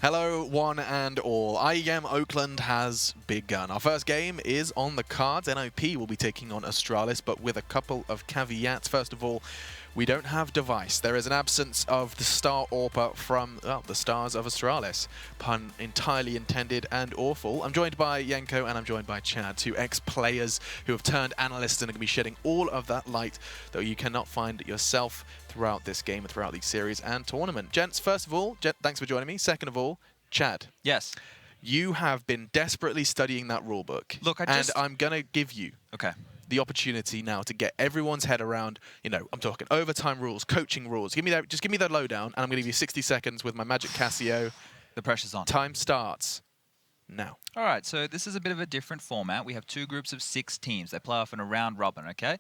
Hello, one and all. IEM Oakland has begun. Our first game is on the cards. NiP will be taking on Astralis, but with a couple of caveats. First of all, we don't have Device. There is an absence of the star AWPer from, well, the stars of Astralis. Pun entirely intended and awful. I'm joined by Yenko and I'm joined by Chad, two ex-players who have turned analysts and are going to be shedding all of that light that you cannot find yourself throughout this game and throughout the series and tournament. Gents, first of all, thanks for joining me. Second of all, Chad. Yes. You have been desperately studying that rulebook. Look, and I'm going to give you okay. the opportunity now to get everyone's head around, you know, I'm talking overtime rules, coaching rules. Just give me that lowdown, and I'm going to give you 60 seconds with my Magic Casio. The pressure's on. Time starts now. All right, so this is a bit of a different format. We have two groups of 6 teams. They play off in a round robin, okay?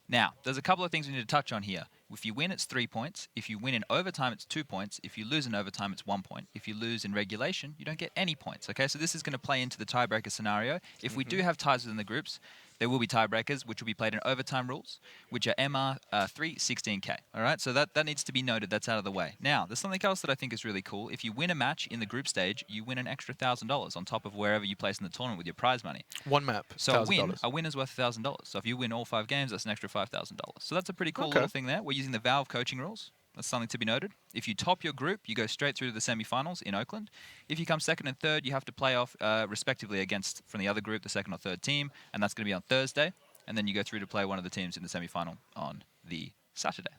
Now, there's a couple of things we need to touch on here. If you win, it's 3 points. If you win in overtime, it's 2 points. If you lose in overtime, it's 1 point. If you lose in regulation, you don't get any points, okay? So this is going to play into the tiebreaker scenario. If we do have ties within the groups, there will be tiebreakers, which will be played in overtime rules, which are MR 3, 16K. All right, so that needs to be noted. That's out of the way. Now, there's something else that I think is really cool. If you win a match in the group stage, you win an extra $1,000 on top of wherever you place in the tournament with your prize money. One map, so a win is worth $1,000. So if you win all 5 games, that's an extra $5,000. So that's a pretty cool little thing there. We're using the Valve coaching rules. That's something to be noted. If you top your group, you go straight through to the semi-finals in Oakland. If you come second and third, you have to play off respectively against, from the other group, the second or third team, and that's going to be on Thursday. And then you go through to play one of the teams in the semi-final on the Saturday.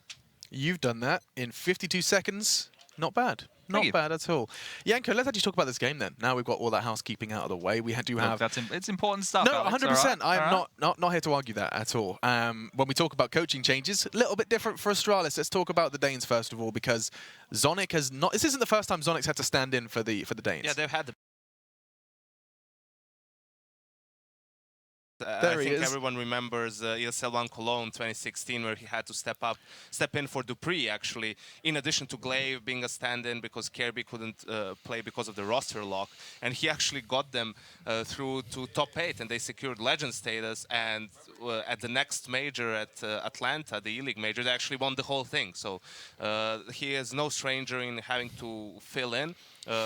You've done that in 52 seconds. Not bad. Not bad at all. Yanko, let's actually talk about this game then. Now we've got all that housekeeping out of the way. We do have... it's important stuff, No, Alex, 100%. I'm not here to argue that at all. When we talk about coaching changes, a little bit different for Astralis. Let's talk about the Danes first of all, because Zonic has not... This isn't the first time Zonic's had to stand in for the Danes. Yeah, they've had the... I think everyone remembers ESL 1 Cologne 2016, where he had to step in for Dupree, actually, in addition to Glaive being a stand-in because Kirby couldn't play because of the roster lock. And he actually got them through to top 8, and they secured legend status. And at the next major at Atlanta, the E-League major, they actually won the whole thing. So he is no stranger in having to fill in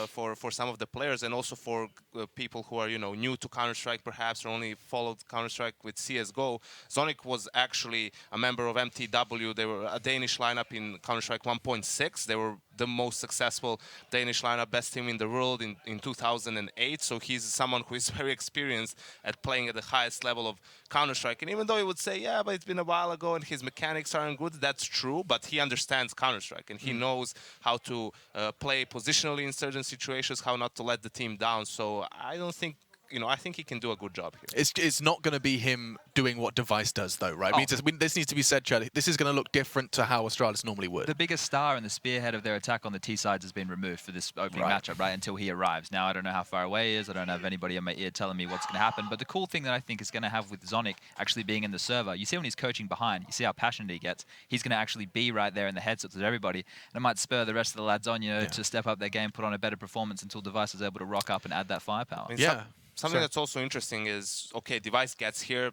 for some of the players, and also for people who are, you know, new to Counter-Strike perhaps, or only followed Counter-Strike with CSGO. Zonic was actually a member of MTW. They were a Danish lineup in Counter-Strike 1.6. They were the most successful Danish lineup, best team in the world in 2008. So he's someone who is very experienced at playing at the highest level of Counter-Strike. And even though he would say, yeah, but it's been a while ago and his mechanics aren't good, that's true. But he understands Counter-Strike and he knows how to play positionally in certain situations, how not to let the team down. So I don't think, you know, I think he can do a good job here. It's not going to be him doing what Device does, though, right? This needs to be said, Chad. This is going to look different to how Astralis normally would. The biggest star and the spearhead of their attack on the T sides has been removed for this opening matchup, right? Until he arrives. Now, I don't know how far away he is. I don't have anybody in my ear telling me what's going to happen. But the cool thing that I think is going to have with Zonic actually being in the server, you see when he's coaching behind, you see how passionate he gets. He's going to actually be right there in the headsets of everybody. And it might spur the rest of the lads on, you know, to step up their game, put on a better performance until Device is able to rock up and add that firepower. Something that's also interesting is, okay, Device gets here,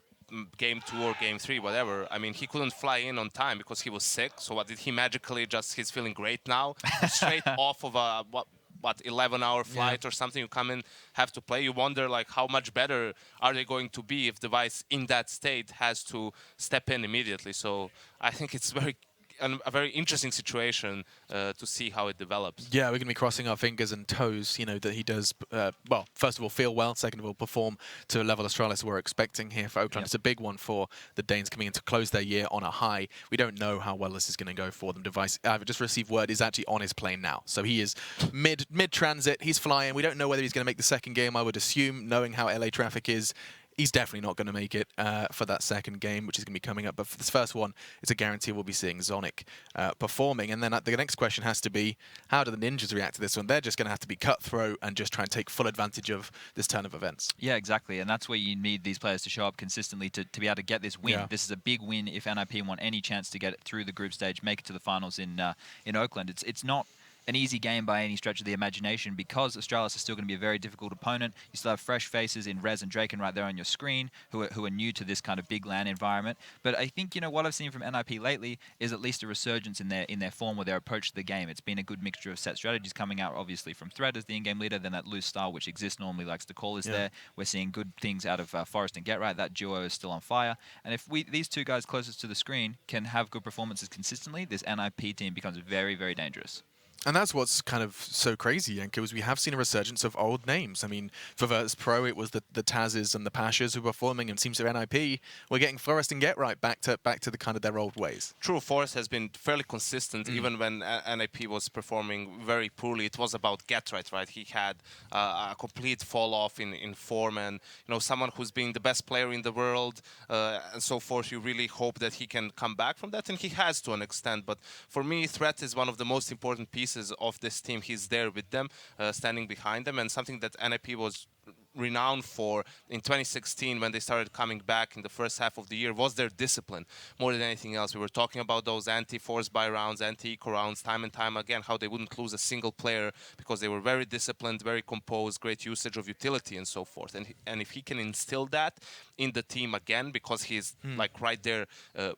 game 2 or game 3, whatever. I mean, he couldn't fly in on time because he was sick. So what did he magically he's feeling great now? Straight off of a, what 11-hour flight or something, you come in, have to play. You wonder, like, how much better are they going to be if Device in that state has to step in immediately. So I think it's a very interesting situation to see how it develops. Yeah, we're going to be crossing our fingers and toes, you know, that he does, well, first of all, feel well, second of all, perform to a level Astralis we're expecting here for Oakland. It's a big one for the Danes coming in to close their year on a high. We don't know how well this is going to go for them. Device, I've just received word, is actually on his plane now. So he is mid-transit, he's flying. We don't know whether he's going to make the second game, I would assume, knowing how LA traffic is. He's definitely not going to make it for that second game, which is going to be coming up. But for this first one, it's a guarantee we'll be seeing Zonic performing. And then the next question has to be, how do the Ninjas react to this one? They're just going to have to be cutthroat and just try and take full advantage of this turn of events. Yeah, exactly. And that's where you need these players to show up consistently to be able to get this win. This is a big win if NiP want any chance to get it through the group stage, make it to the finals in Oakland. It's not an easy game by any stretch of the imagination, because Astralis is still going to be a very difficult opponent. You still have fresh faces in Rez and Draken right there on your screen who are new to this kind of big LAN environment. But I think, you know, what I've seen from NiP lately is at least a resurgence in their form or their approach to the game. It's been a good mixture of set strategies coming out, obviously, from Thread as the in-game leader, then that loose style, which Exist normally likes to call, is there. We're seeing good things out of Forest and GetRight. That duo is still on fire. And if these two guys closest to the screen can have good performances consistently, this NiP team becomes very, very dangerous. And that's what's kind of so crazy, Yanko, is we have seen a resurgence of old names. I mean, for Virtus Pro, it was the Tazes and the Pashas who were forming, and it seems to NiP, we're getting Forest and GetRight back to the kind of their old ways. True, Forest has been fairly consistent, even when NiP was performing very poorly. It was about GetRight, right? He had a complete fall off in form, and you know, someone who's been the best player in the world and so forth. You really hope that he can come back from that, and he has to an extent. But for me, Threat is one of the most important pieces of this team. He's there with them, standing behind them, and something that NiP was renowned for in 2016 when they started coming back in the first half of the year was their discipline more than anything else. We were talking about those anti-force buy rounds, anti-eco rounds time and time again, how they wouldn't lose a single player because they were very disciplined, very composed, great usage of utility and so forth. And if he can instill that in the team again, because he's like right there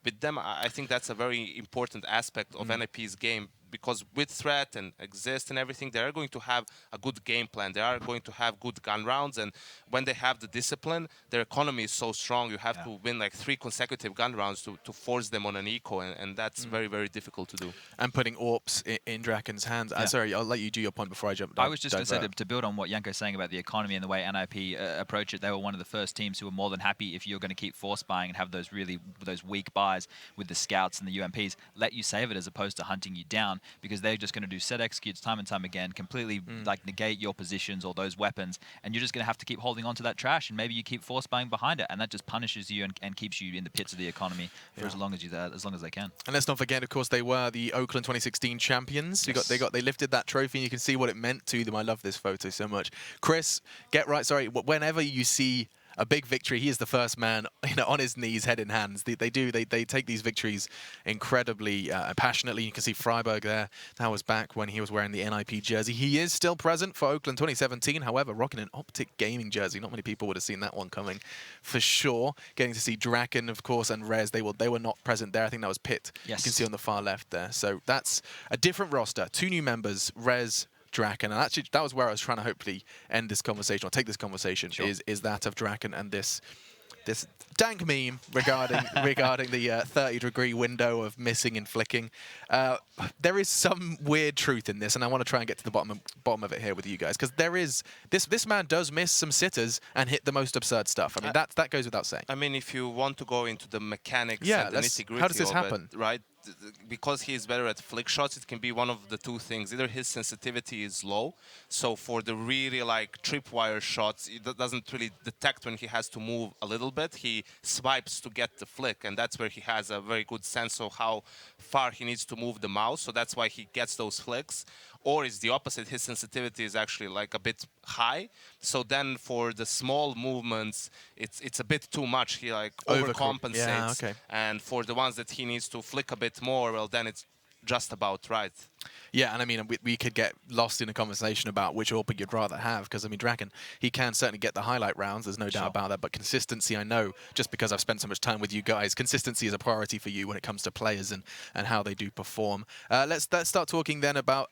with them, I think that's a very important aspect of NiP's game. Because with Threat and Exist and everything, they are going to have a good game plan. They are going to have good gun rounds. And when they have the discipline, their economy is so strong. You have to win like 3 consecutive gun rounds to force them on an eco. And that's very, very difficult to do. And putting AWPs in Draken's hands. Sorry, I'll let you do your point before I jump. I was just going to say, to build on what Yanko's saying about the economy and the way NiP approach it, they were one of the first teams who were more than happy if you're going to keep force buying and have those weak buys with the scouts and the UMPs, let you save it as opposed to hunting you down, because they're just going to do set executes time and time again, completely like negate your positions or those weapons, and you're just going to have to keep holding on to that trash, and maybe you keep force buying behind it, and that just punishes you and keeps you in the pits of the economy for as long as they can. And let's not forget, of course, they were the Oakland 2016 champions. Yes. They lifted that trophy, and you can see what it meant to them. I love this photo so much. Chris, sorry, whenever you see a big victory, he is the first man, on his knees, head in hands. They take these victories incredibly passionately. You can see Freiberg there. That was back when he was wearing the NiP jersey. He is still present for Oakland 2017, however, rocking an Optic Gaming jersey. Not many people would have seen that one coming, for sure. Getting to see Draken, of course, and Rez. They were not present there. I think that was Pitt. Yes. You can see on the far left there. So that's a different roster. 2 new members, Rez, Draken, and actually that was where I was trying to hopefully end this conversation or take this conversation. Sure. Is that of Draken and this dank meme regarding the 30-degree window of missing and flicking. There is some weird truth in this, and I want to try and get to the bottom of it here with you guys, because there is this man does miss some sitters and hit the most absurd stuff. I mean that goes without saying. I mean, if you want to go into the mechanics and the nitty-gritty, how does this happen? Right? Because he is better at flick shots, it can be one of the 2 things. Either his sensitivity is low, so for the really like tripwire shots, it doesn't really detect when he has to move a little bit. He swipes to get the flick, and that's where he has a very good sense of how far he needs to move the mouse, so that's why he gets those flicks. Or it's the opposite, his sensitivity is actually like a bit high, so then for the small movements, it's a bit too much. He like overcompensates, and for the ones that he needs to flick a bit more, well, then it's just about right. Yeah, and I mean, we could get lost in a conversation about which AWP you'd rather have, because, I mean, Draken, he can certainly get the highlight rounds, there's no doubt about that, but consistency, I know, just because I've spent so much time with you guys, consistency is a priority for you when it comes to players and how they do perform. Let's start talking then about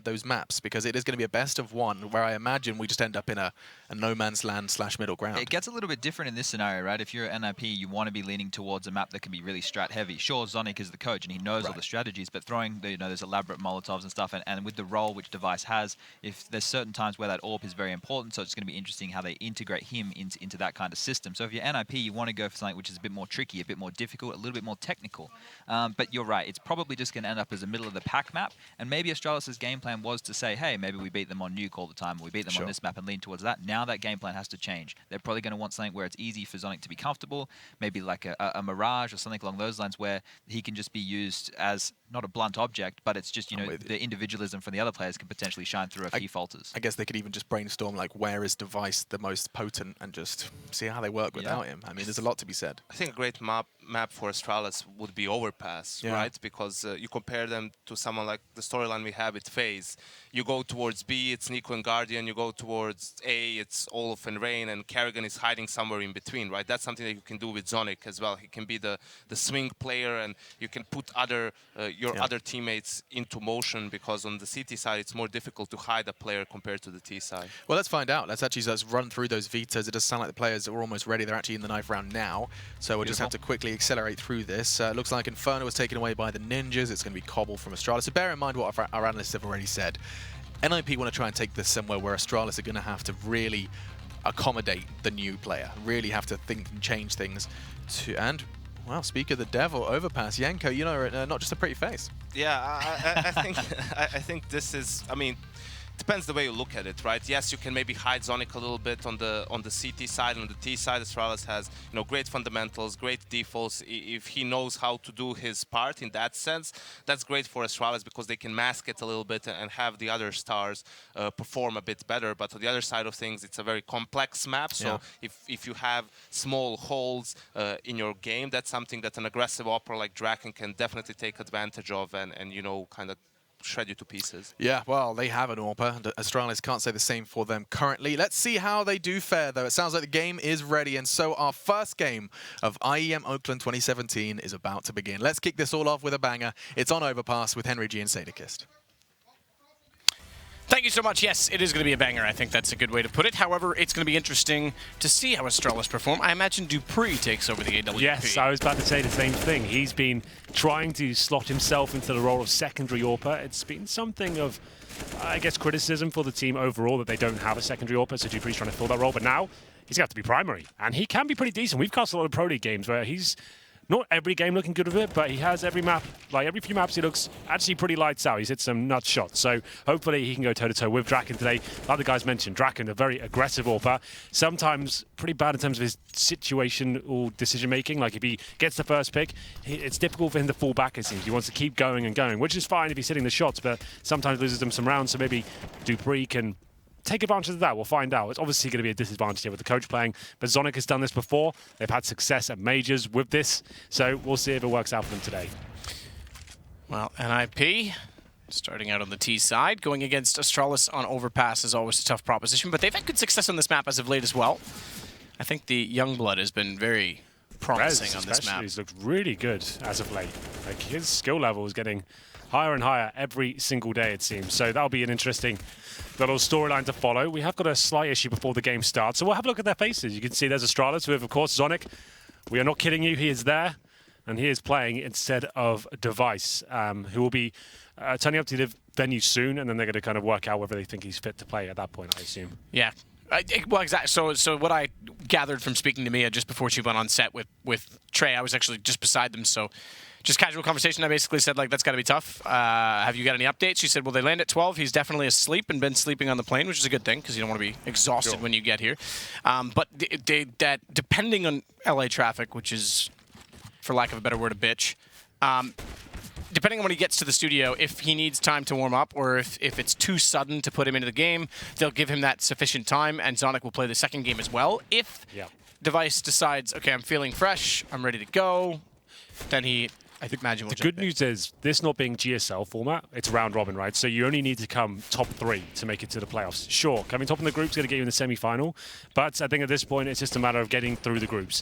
those maps, because it is going to be a best of 1, where I imagine we just end up in a no man's land / middle ground. It gets a little bit different in this scenario, right? If you're at NiP, you want to be leaning towards a map that can be really strat heavy. Sure, Zonic is the coach, and he knows all the strategies, but throwing those elaborate Molotovs and stuff, and with the role which Device has, if there's certain times where that AWP is very important, so it's going to be interesting how they integrate him into that kind of system. So if you're NiP, you want to go for something which is a bit more tricky, a bit more difficult, a little bit more technical. But you're right, it's probably just going to end up as a middle of the pack map, and maybe Astralis' game plan was to say, hey, maybe we beat them on Nuke all the time, or we beat them on this map and lean towards that. Now that game plan has to change. They're probably going to want something where it's easy for Zonic to be comfortable, maybe like a Mirage or something along those lines, where he can just be used as not a blunt object, but it's just, the individualism from the other players can potentially shine through if he falters. I guess they could even just brainstorm, like, where is Device the most potent, and just see how they work without him. I mean, there's a lot to be said. I think a great map map for Astralis would be Overpass, right? Because you compare them to someone like the storyline we have with FaZe. You go towards B, it's Nico and Guardian. You go towards A, it's Olaf and Rain, and Kerrigan is hiding somewhere in between, right? That's something that you can do with Zonic as well. He can be the swing player, and you can put your other teammates into motion, because on the CT side, it's more difficult to hide a player compared to the T side. Well, let's find out. Let's run through those Vitas. It does sound like the players are almost ready. They're actually in the knife round now, so we'll just have to quickly accelerate through this. Looks like Inferno was taken away by the Ninjas. It's going to be Cobble from Astralis. So bear in mind what our analysts have already said. NiP want to try and take this somewhere where Astralis are going to have to really accommodate the new player, really have to think and change things. And, well, speak of the devil, Overpass, Yanko, you know, not just a pretty face. Yeah, I think this is, I mean, depends the way you look at it, right? Yes, you can maybe hide Zonic a little bit on the CT side. On the T side, Astralis has, you know, great fundamentals, great defaults. If he knows how to do his part in that sense, that's great for Astralis, because they can mask it a little bit and have the other stars perform a bit better. But on the other side of things, it's a very complex map. So if you have small holes in your game, that's something that an aggressive opera like Draken can definitely take advantage of and you know, kind of shred you to pieces. Yeah, well, they have an AWPer, and Astralis can't say the same for them currently. Let's see how they do fare, though. It sounds like the game is ready, and so our first game of IEM Oakland 2017 is about to begin. Let's kick this all off with a banger. It's on Overpass with Henry G and Sadakist. Thank you so much. Yes, it is going to be a banger. I think that's a good way to put it. However, it's going to be interesting to see how Astralis perform. I imagine Dupree takes over the AWP. Yes, I was about to say the same thing. He's been trying to slot himself into the role of secondary AWPer. It's been something of, I guess, criticism for the team overall that they don't have a secondary AWPer, so Dupree's trying to fill that role. But now, he's going to have to be primary. And he can be pretty decent. We've cast a lot of Pro League games where he's not every game looking good with it, but he has every map, like every few maps, he looks actually pretty lights out. He's hit some nuts shots. So hopefully he can go toe-to-toe with Draken today. Like the guys mentioned, Draken, a very aggressive AWPer. Sometimes pretty bad in terms of his situational decision-making. Like if he gets the first pick, it's difficult for him to fall back, it seems. He wants to keep going and going, which is fine if he's hitting the shots, but sometimes loses them some rounds. So maybe Dupree can take advantage of that. We'll find out. It's obviously going to be a disadvantage here with the coach playing, but Zonic has done this before. They've had success at majors with this, so we'll see if it works out for them today. Well, NiP starting out on the T side, going against Astralis on Overpass is always a tough proposition, but they've had good success on this map as of late as well. I think the Youngblood has been very promising on this map. He's looked really good as of late. Like his skill level is getting higher and higher every single day, it seems. So that'll be an interesting little storyline to follow. We have got a slight issue before the game starts, so we'll have a look at their faces. You can see there's Astralis with, of course, Zonic. We are not kidding you, he is there, and he is playing instead of Device, who will be turning up to the venue soon, and then they're going to kind of work out whether they think he's fit to play at that point, I assume. Yeah. Well, exactly. So what I gathered from speaking to Mia just before she went on set with Trey, I was actually just beside them, so just casual conversation. I basically said, like, that's got to be tough. Have you got any updates? She said, well, they land at 12. He's definitely asleep and been sleeping on the plane, which is a good thing because you don't want to be exhausted when you get here. But that depending on LA traffic, which is, for lack of a better word, a bitch, depending on when he gets to the studio, if he needs time to warm up or if it's too sudden to put him into the game, they'll give him that sufficient time, and Zonic will play the second game as well. If Device decides, okay, I'm feeling fresh, I'm ready to go, then I think Imagine will The good news is, this not being GSL format, it's round robin, right? So you only need to come top 3 to make it to the playoffs. Sure, coming top in the group's going to get you in the semi-final, but I think at this point, it's just a matter of getting through the groups.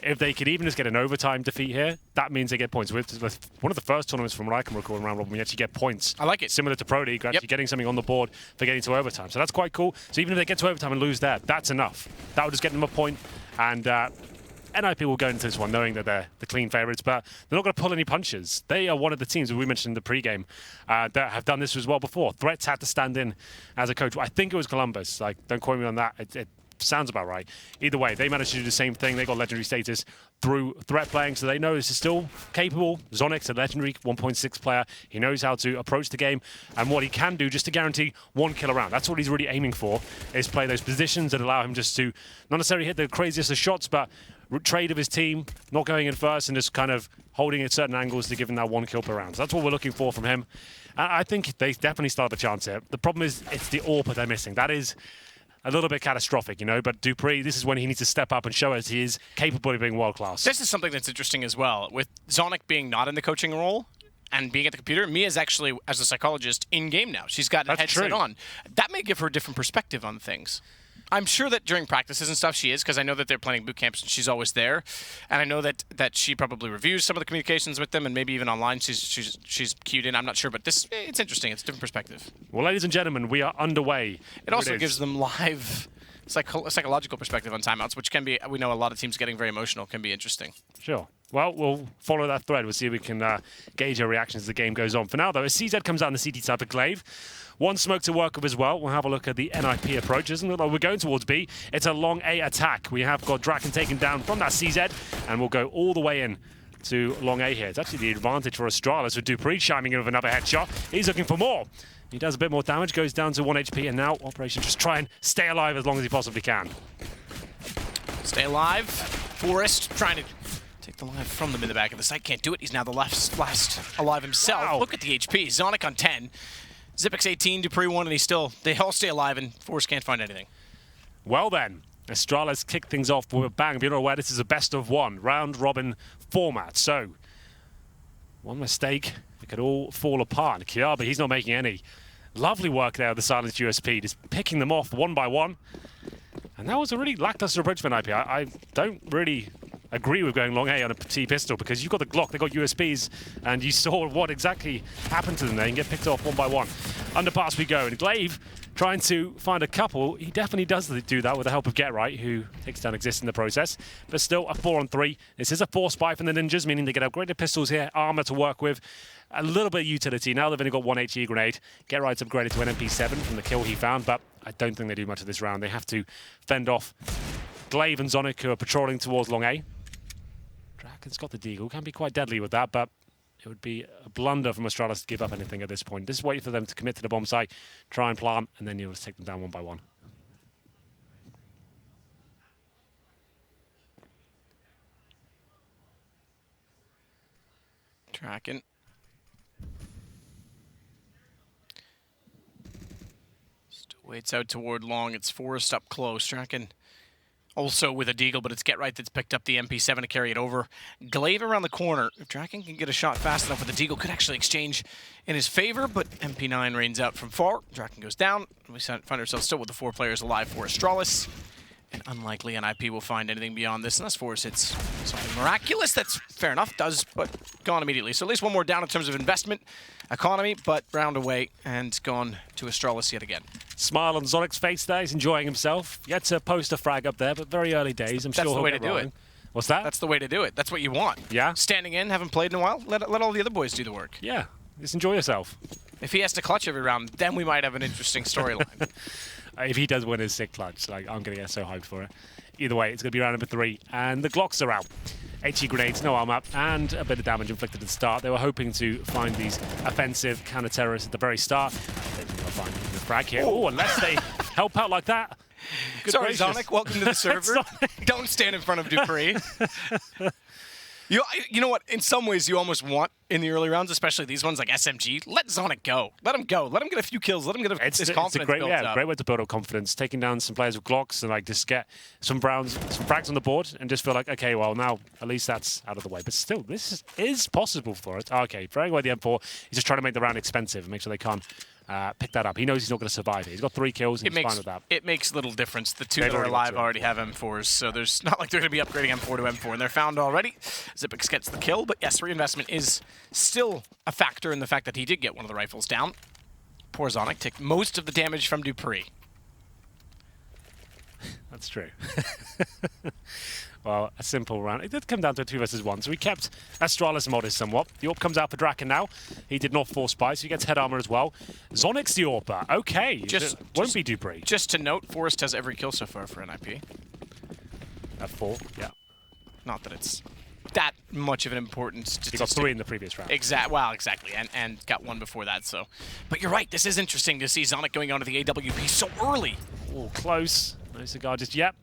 If they could even just get an overtime defeat here, that means they get points. With one of the first tournaments from what I can recall in round robin, we actually get points. I like it. Similar to Pro League, actually getting something on the board for getting to overtime. So that's quite cool. So even if they get to overtime and lose there, that's enough. That will just get them a point, and NiP will go into this one knowing that they're the clean favourites, but they're not going to pull any punches. They are one of the teams, as we mentioned in the pre-game, that have done this as well before. Threats had to stand in as a coach. I think it was Columbus. Like, don't quote me on that. It sounds about right. Either way, they managed to do the same thing. They got legendary status through threat playing, so they know this is still capable. Zonic's a legendary 1.6 player. He knows how to approach the game and what he can do just to guarantee 1 kill a round. That's what he's really aiming for, is play those positions that allow him just to not necessarily hit the craziest of shots, but trade of his team, not going in first and just kind of holding at certain angles to give him that 1 kill per round. So that's what we're looking for from him. And I think they definitely start a chance here. The problem is it's the AWPer they're missing. That is a little bit catastrophic, you know. But Dupree, this is when he needs to step up and show us he is capable of being world class. This is something that's interesting as well. With Zonic being not in the coaching role and being at the computer, Mia's actually, as a psychologist, in-game now. She's got a headset on. That may give her a different perspective on things. I'm sure that during practices and stuff she is, because I know that they're planning boot camps and she's always there. And I know that she probably reviews some of the communications with them, and maybe even online she's cued in. I'm not sure, but it's interesting. It's a different perspective. Well, ladies and gentlemen, we are underway. It also gives them live psychological perspective on timeouts, which can be, we know a lot of teams getting very emotional, can be interesting. Sure. Well, we'll follow that thread. We'll see if we can gauge our reactions as the game goes on. For now, though, as CZ comes out on the CT side for Glaive, one smoke to work with as well. We'll have a look at the NiP approaches. And we're going towards B. It's a long A attack. We have got Draken taken down from that CZ, and we'll go all the way in to long A here. It's actually the advantage for Astralis with Dupree chiming in with another headshot. He's looking for more. He does a bit more damage, goes down to 1 HP, and now Operation just try and stay alive as long as he possibly can. Stay alive. Forrest trying to take the life from them in the back of the site. Can't do it. He's now the last alive himself. Wow. Look at the HP. Zonic on 10. Zipix 18, Dupree 1, and they all stay alive, and Forrest can't find anything. Well then, Astralis kicked things off with a bang. If you're not aware, this is a best-of-1 round-robin format. So, one mistake, it could all fall apart. And Kiaba, he's not making any. Lovely work there with the silenced USP, just picking them off one by one. And that was a really lackluster approach for NiP. I don't really agree with going long A on a T-pistol, because you've got the Glock, they've got USPs, and you saw what exactly happened to them there and get picked off one by one. Underpass we go, and Glaive trying to find a couple. He definitely does do that with the help of Get Right, who takes down Exist in the process. But still, a 4-on-3. This is a 4 spy from the Ninjas, meaning they get upgraded pistols here, armor to work with, a little bit of utility. Now they've only got 1 HE grenade. Get Right's upgraded to an MP7 from the kill he found, but I don't think they do much of this round. They have to fend off Glaive and Zonic, who are patrolling towards long A. Draken's got the deagle, can be quite deadly with that, but it would be a blunder from Astralis to give up anything at this point. Just wait for them to commit to the bomb site, try and plant, and then you'll just take them down one by one. Draken. Still waits out toward long. It's Forrest up close. Draken also with a deagle, but it's Get Right that's picked up the MP7 to carry it over. Glaive around the corner. If Draken can get a shot fast enough with the deagle, could actually exchange in his favor, but MP9 rains out from far. Draken goes down. We find ourselves still with the 4 players alive for Astralis. And unlikely NiP will find anything beyond this, unless Forrest hits something miraculous. That's fair enough, does, but gone immediately. So at least one more down in terms of investment, economy, but round away and gone to Astralis yet again. Smile on Zonic's face there, he's enjoying himself. Yet to post a frag up there, but very early days. I'm sure That's the way to do it. What's that? That's the way to do it. That's what you want. Yeah? Standing in, haven't played in a while, let all the other boys do the work. Yeah, just enjoy yourself. If he has to clutch every round, then we might have an interesting storyline. If he does win his sick clutch, like, I'm going to get so hyped for it. Either way, it's going to be round number 3, and the Glocks are out. HE grenades, no arm up, and a bit of damage inflicted at the start. They were hoping to find these offensive counter-terrorists at the very start. I don't think they'll find the frag here. Oh, unless they help out like that. Good Sorry, gracious. Zonic, welcome to the server. Don't stand in front of Dupree. You know what? In some ways, you almost want, in the early rounds, especially these ones like SMG, let Zonic go. Let him go. Let him get a few kills. Let him get his confidence it's a great, built up. great way to build up confidence. Taking down some players with Glocks and like just get some frags on the board and just feel like, okay, well, now at least that's out of the way. But still, this is possible for it. Okay, throwing away the M4. He's just trying to make the round expensive and make sure they can't pick that up. He knows he's not going to survive it. He's got 3 kills and he's fine with that. It makes little difference. The 2 that are alive already have M4s, so there's not like they're going to be upgrading M4 to M4, and they're found already. Zipix gets the kill, but yes, reinvestment is still a factor in the fact that he did get one of the rifles down. Poor Zonic took most of the damage from Dupree. That's true. Well, a simple round. It did come down to a 2 versus 1, so we kept Astralis modest somewhat. The AWP comes out for Draken now. He did not 4 spy, so he gets head armor as well. Zonic's the AWPer. Okay. Won't be Dupree. Just to note, Forrest has every kill so far for NiP. At 4, yeah. Not that it's that much of an important statistic. He got 3 in the previous round. Well, exactly, and got 1 before that, so. But you're right, this is interesting to see Zonic going on to the AWP so early. Oh, close. No cigar just yet.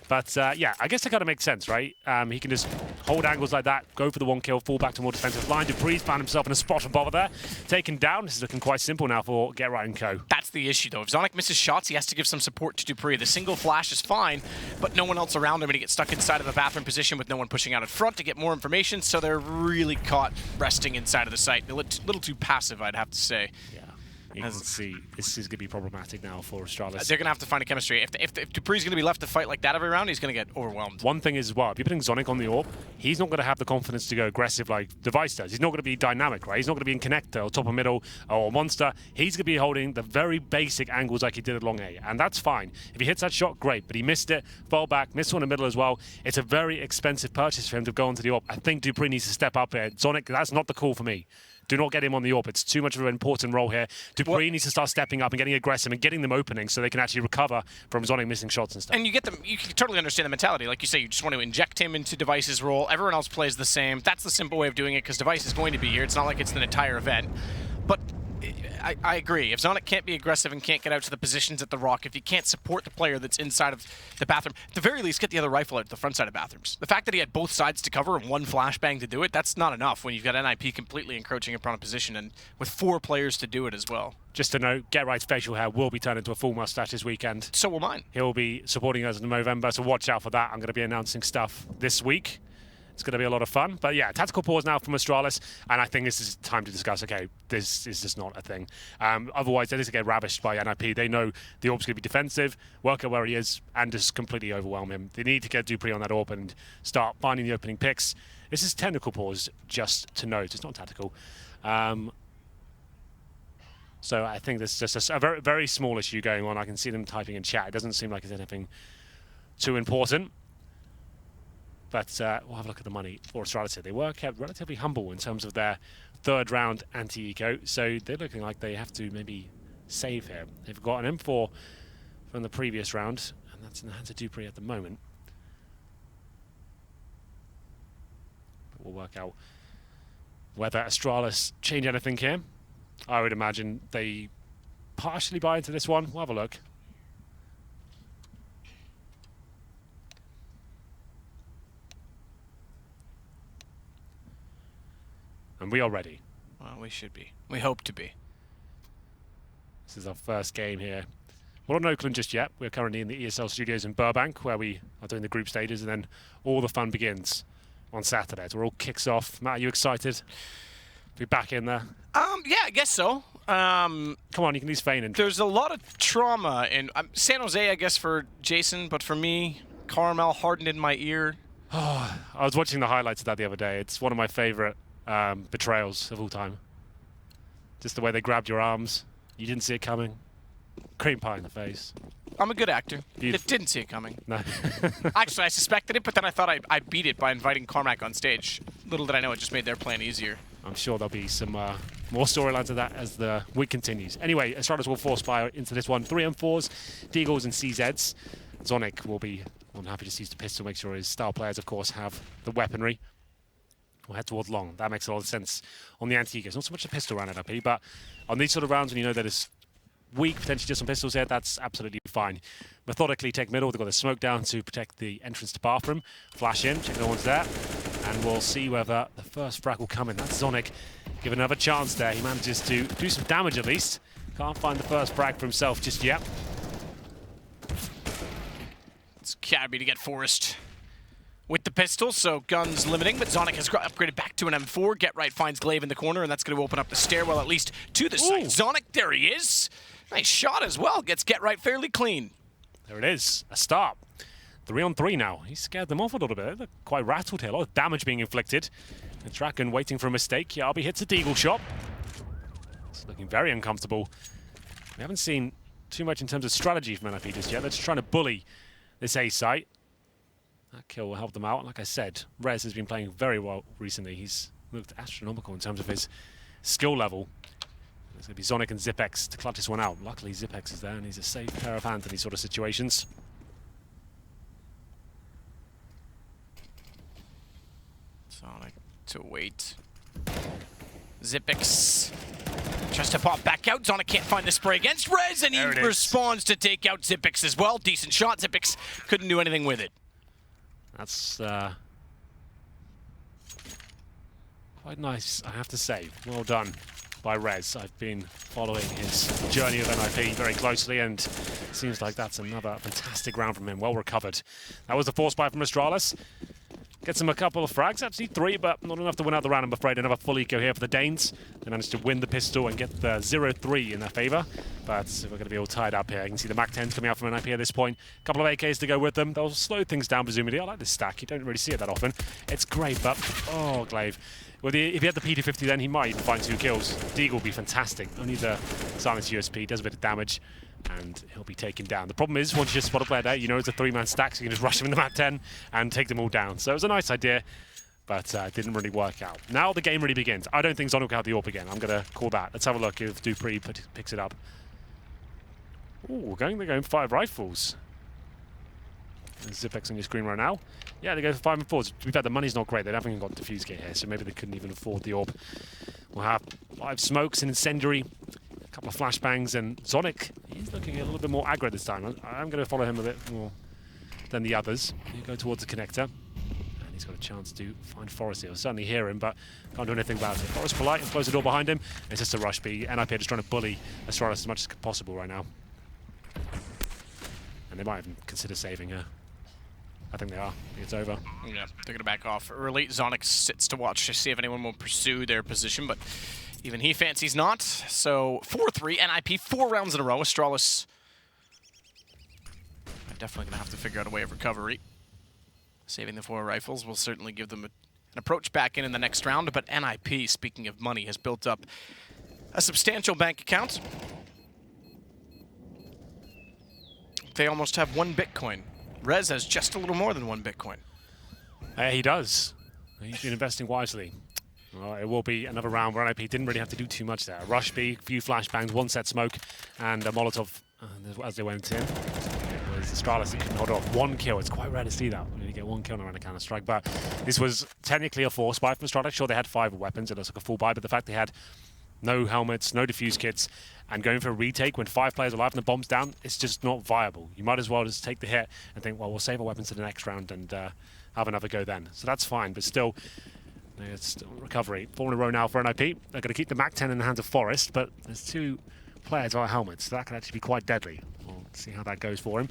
But, yeah, I guess that kind of makes sense, right? He can just hold angles like that, go for the 1 kill, fall back to more defensive line. dupree's found himself in a spot above there, taken down. This is looking quite simple now for Get Right and co. That's the issue, though. If Zonic misses shots, he has to give some support to dupree. The single flash is fine, but no one else around him, and he gets stuck inside of a bathroom position with no one pushing out in front to get more information, so they're really caught resting inside of the site. A little too passive, I'd have to say. Yeah. You can see this is going to be problematic now for Astralis. They're going to have to find a chemistry. If dupree's going to be left to fight like that every round, he's going to get overwhelmed. One thing is, well, if you're putting Zonic on the AWP, he's not going to have the confidence to go aggressive like Device does. He's not going to be dynamic, right? He's not going to be in connector or top or middle or monster. He's going to be holding the very basic angles like he did at long A, and that's fine. If he hits that shot, great, but he missed it, fell back, missed one in the middle as well. It's a very expensive purchase for him to go onto the AWP. I think dupree needs to step up here. Zonic, that's not the call for me. Do not get him on the AWP. It's too much of an important role here. dupree needs to start stepping up and getting aggressive and getting them opening so they can actually recover from Zonic missing shots and stuff. And you get them. You can totally understand the mentality. Like you say, you just want to inject him into Device's role. Everyone else plays the same. That's the simple way of doing it because Device is going to be here. It's not like it's an entire event. But I agree. If Zonic can't be aggressive and can't get out to the positions at the Rock, if he can't support the player that's inside of the bathroom, at the very least, get the other rifle out the front side of bathrooms. The fact that he had both sides to cover and one flashbang to do it, that's not enough when you've got NiP completely encroaching upon a position and with 4 players to do it as well. Just to note, Get Right's facial hair will be turned into a full mustache this weekend. So will mine. He'll be supporting us in November, so watch out for that. I'm going to be announcing stuff this week. It's going to be a lot of fun. But yeah, tactical pause now from Astralis, and I think this is time to discuss, okay, this is just not a thing. Otherwise, they just get ravished by NiP. They know the AWP's going to be defensive, work out where he is, and just completely overwhelm him. They need to get dupree on that AWP and start finding the opening picks. This is technical pause, just to note. It's not tactical. So I think there's just a very, very small issue going on. I can see them typing in chat. It doesn't seem like it's anything too important. But we'll have a look at the money for Astralis here. They were kept relatively humble in terms of their 3rd round anti-eco, so they're looking like they have to maybe save here. They've got an M4 from the previous round, and that's in the hands of dupree at the moment. But we'll work out whether Astralis change anything here. I would imagine they partially buy into this one. We'll have a look. And we are ready. Well, we should be. We hope to be. This is our first game here. We're not in Oakland just yet. We're currently in the ESL studios in Burbank, where we are doing the group stages, and then all the fun begins on Saturday. So it all kicks off. Matt, are you excited to be back in there? Yeah, I guess so. Come on, you can use feigning. There's a lot of trauma in San Jose, I guess, for Jason, but for me, Caramel hardened in my ear. I was watching the highlights of that the other day. It's one of my favorite betrayals of all time. Just the way they grabbed your arms. You didn't see it coming. Cream pie in the face. I'm a good actor. Beautiful. Didn't see it coming. No. Actually, I suspected it, but then I thought I beat it by inviting Carmack on stage. Little did I know it just made their plan easier. I'm sure there'll be some more storylines of that as the week continues. Anyway, Astralis will force fire into this one. 3 M4s, Deagles and CZs. Zonic will be more than happy to use the pistol, make sure his star players, of course, have the weaponry. We'll head towards long. That makes a lot of sense on the anti-ego. It's not so much a pistol round at NiP, but on these sort of rounds when you know that it's weak, potentially just some pistols here, that's absolutely fine. Methodically take middle. They've got the smoke down to protect the entrance to bathroom. Flash in, check no one's there. And we'll see whether the first frag will come in. That's Zonic. Give another chance there. He manages to do some damage at least. Can't find the first frag for himself just yet. It's Cabby to get Forrest with the pistol, so guns limiting, but Zonic has upgraded back to an M4. Get Right finds Glaive in the corner, and that's going to open up the stairwell at least to the site. Zonic, there he is. Nice shot as well. Gets Get Right fairly clean. There it is. A start. 3-on-3 now. He scared them off a little bit. They're quite rattled here. A lot of damage being inflicted. And Draken waiting for a mistake. Yabi hits a deagle shot. It's looking very uncomfortable. We haven't seen too much in terms of strategy from NiP just yet. They're just trying to bully this A site. That kill will help them out. Like I said, Rez has been playing very well recently. He's looked astronomical in terms of his skill level. It's going to be Zonic and Zipex to clutch this one out. Luckily, Zipex is there, and he's a safe pair of hands in these sort of situations. Zonic to wait. Zipex tries to pop back out. Zonic can't find the spray against Rez, and he responds to take out Zipex as well. Decent shot. Zipex couldn't do anything with it. That's Quite nice, I have to say. Well done by Rez. I've been following his journey of NiP very closely, and it seems like that's another fantastic round from him. Well recovered. That was the force buy from Astralis. Gets him a couple of frags, actually 3, but not enough to win out the round, I'm afraid. Another full eco here for the Danes. They managed to win the pistol and get the 0-3 in their favour, but we're going to be all tied up here. You can see the MAC-10s coming out from NiP at this point. A couple of AKs to go with them. They'll slow things down, presumably. I like this stack. You don't really see it that often. It's great, but... oh, Glaive. Well, if he had the P250, then he might even find 2 kills. Deagle will be fantastic. Only the silence USP does a bit of damage, and he'll be taken down. The problem is, once you just spot a player there, you know it's a 3-man stack, so you can just rush him in the MAC-10 and take them all down. So it was a nice idea, but didn't really work out. Now the game really begins. I don't think Zonic will have the AWP again. I'm going to call that. Let's have a look if Dupree picks it up. Ooh, they're going 5 rifles. There's Zipex on your screen right now. Yeah, they go for 5 and 4s. To be fair, the money's not great. They haven't even got defuse kit here, so maybe they couldn't even afford the AWP. We'll have 5 smokes, an incendiary, a couple of flashbangs, and Zonic, he's looking a little bit more aggro this time. I'm going to follow him a bit more than the others. He'll go towards the connector, and he's got a chance to find Forrest here. He'll certainly hear him, but can't do anything about it. Forrest polite and close the door behind him. It's just a rush B. NiP are just trying to bully Astralis as much as possible right now. And they might even consider saving her. I think they are. I think it's over. Yeah, they're going to back off early. Zonic sits to watch to see if anyone will pursue their position, but even he fancies not. So 4-3, NiP 4 rounds in a row. Astralis are definitely going to have to figure out a way of recovery. Saving the 4 rifles will certainly give them an approach back in the next round, but NiP, speaking of money, has built up a substantial bank account. They almost have 1 Bitcoin. Rez has just a little more than 1 Bitcoin. He does. He's been investing wisely. Well, it will be another round where NiP didn't really have to do too much there. Rush B, a few flashbangs, 1 set smoke, and a Molotov as they went in. It was Astralis that couldn't hold off. 1 kill. It's quite rare to see that. You get 1 kill around a Counter-Strike, but this was technically a force buy from Astralis. Sure, they had 5 weapons. It looks like a full buy, but the fact they had no helmets, no defuse kits, and going for a retake when 5 players are alive and the bomb's down, it's just not viable. You might as well just take the hit and think, well, we'll save our weapons to the next round and have another go then. So that's fine, but still, it's still recovery. 4 in a row now for NiP. They're going to keep the MAC-10 in the hands of Forrest, but there's 2 players without helmets, so that could actually be quite deadly. We'll see how that goes for him.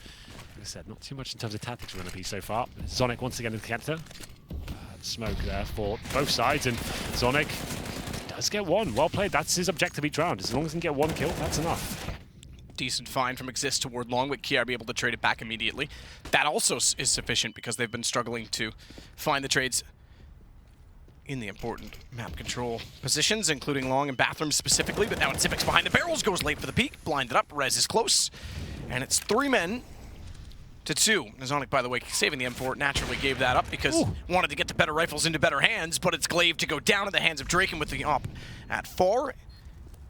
Like I said, not too much in terms of tactics for NiP so far. Zonic once again in the connector. Smoke there for both sides, and Zonic does get 1. Well played. That's his objective each round. As long as he can get 1 kill, that's enough. Decent find from Exist toward Long, but KRB able to trade it back immediately. That also is sufficient because they've been struggling to find the trades in the important map control positions, including Long and Bathrooms specifically, but now it's Zipex behind the barrels, goes late for the peek, blinded up, Rez is close, and it's 3 men to 2. Zonic, by the way, saving the M4, naturally gave that up because wanted to get the better rifles into better hands, but it's Glaive to go down in the hands of Draken with the op at 4.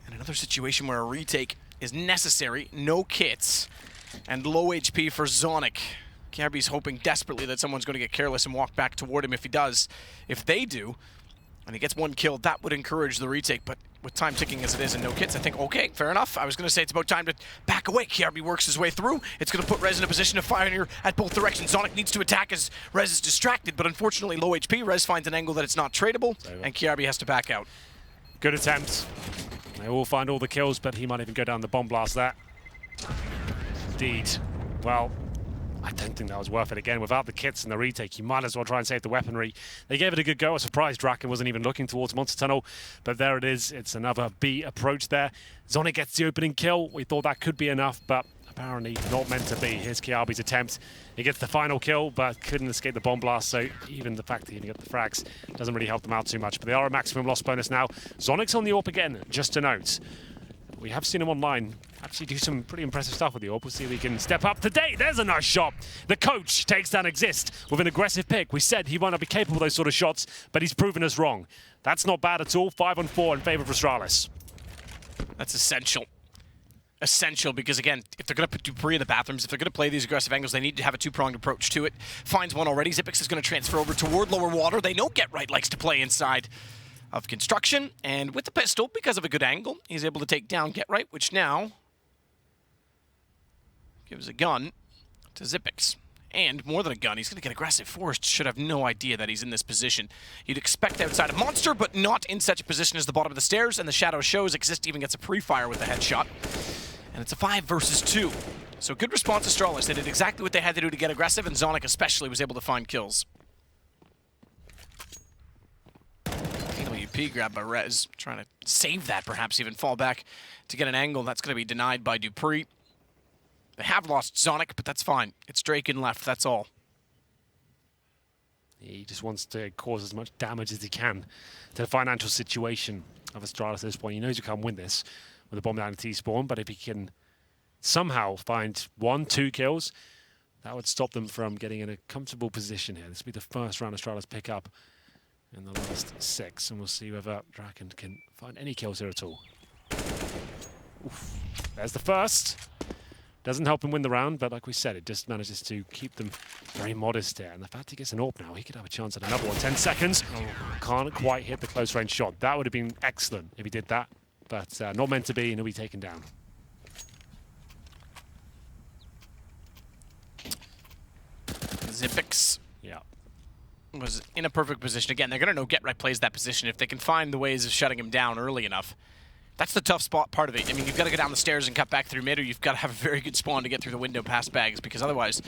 And another situation where a retake is necessary, no kits, and low HP for Zonic. KRB's hoping desperately that someone's going to get careless and walk back toward him if he does. If they do, and he gets 1 kill, that would encourage the retake, but with time ticking as it is and no kits, I think, okay, fair enough. I was going to say it's about time to back away. KRB works his way through. It's going to put Rez in a position to fire at both directions. Zonic needs to attack as Rez is distracted, but unfortunately low HP. Rez finds an angle that it's not tradable, and KRB has to back out. Good attempt. They will find all the kills, but he might even go down the bomb blast there. Indeed. Well, I don't think that was worth it. Again, without the kits and the retake, you might as well try and save the weaponry. They gave it a good go. I was surprised Draken wasn't even looking towards Monster Tunnel, but there it is. It's another B approach there. Zonic gets the opening kill. We thought that could be enough, but apparently not meant to be. Here's KRB's attempt. He gets the final kill, but couldn't escape the bomb blast, so even the fact that he didn't get the frags doesn't really help them out too much. But they are a maximum loss bonus now. Zonic's on the AWP again, just to note. We have seen him online actually do some pretty impressive stuff with the AWP. We'll see if he can step up today. There's a nice shot. The coach takes down Exist with an aggressive pick. We said he might not be capable of those sort of shots, but he's proven us wrong. That's not bad at all. 5 on 4 in favor of Astralis. That's essential. Essential because, again, if they're going to put Dupree in the Bathrooms, if they're going to play these aggressive angles, they need to have a 2-pronged approach to it. Finds 1 already. Zipex is going to transfer over toward lower water. They know Get Right likes to play inside of construction, and with the pistol, because of a good angle, he's able to take down Get Right, which now gives a gun to Zipex. and more than a gun, he's going to get aggressive. Forrest should have no idea that he's in this position. You'd expect outside of Monster, but not in such a position as the bottom of the stairs, and the shadow shows. Exist even gets a pre-fire with the headshot. And it's a 5 versus 2. So good response, Astralis. They did exactly what they had to do to get aggressive, and Zonic especially was able to find kills. AWP grabbed by Rez, trying to save that, perhaps even fall back to get an angle. That's going to be denied by Dupree. They have lost Zonic, but that's fine. It's Draken left, that's all. He just wants to cause as much damage as he can to the financial situation of Astralis at this point. He knows you can't win this with a bomb down to T-spawn, but if he can somehow find 1-2 kills, that would stop them from getting in a comfortable position here. This will be the first round Astralis pick up in the last 6, and we'll see whether Draken can find any kills here at all. Oof. There's the first. Doesn't help him win the round, but like we said, it just manages to keep them very modest here. And the fact he gets an AWP now, he could have a chance at another one. 10 seconds. Can't quite hit the close range shot. That would have been excellent if he did that, but not meant to be, and he'll be taken down. Xyp9x Yeah. was in a perfect position. Again, they're going to know Get Right plays that position if they can find the ways of shutting him down early enough. That's the tough spot part of it. I mean, you've got to go down the stairs and cut back through mid, or you've got to have a very good spawn to get through the window past bags, because otherwise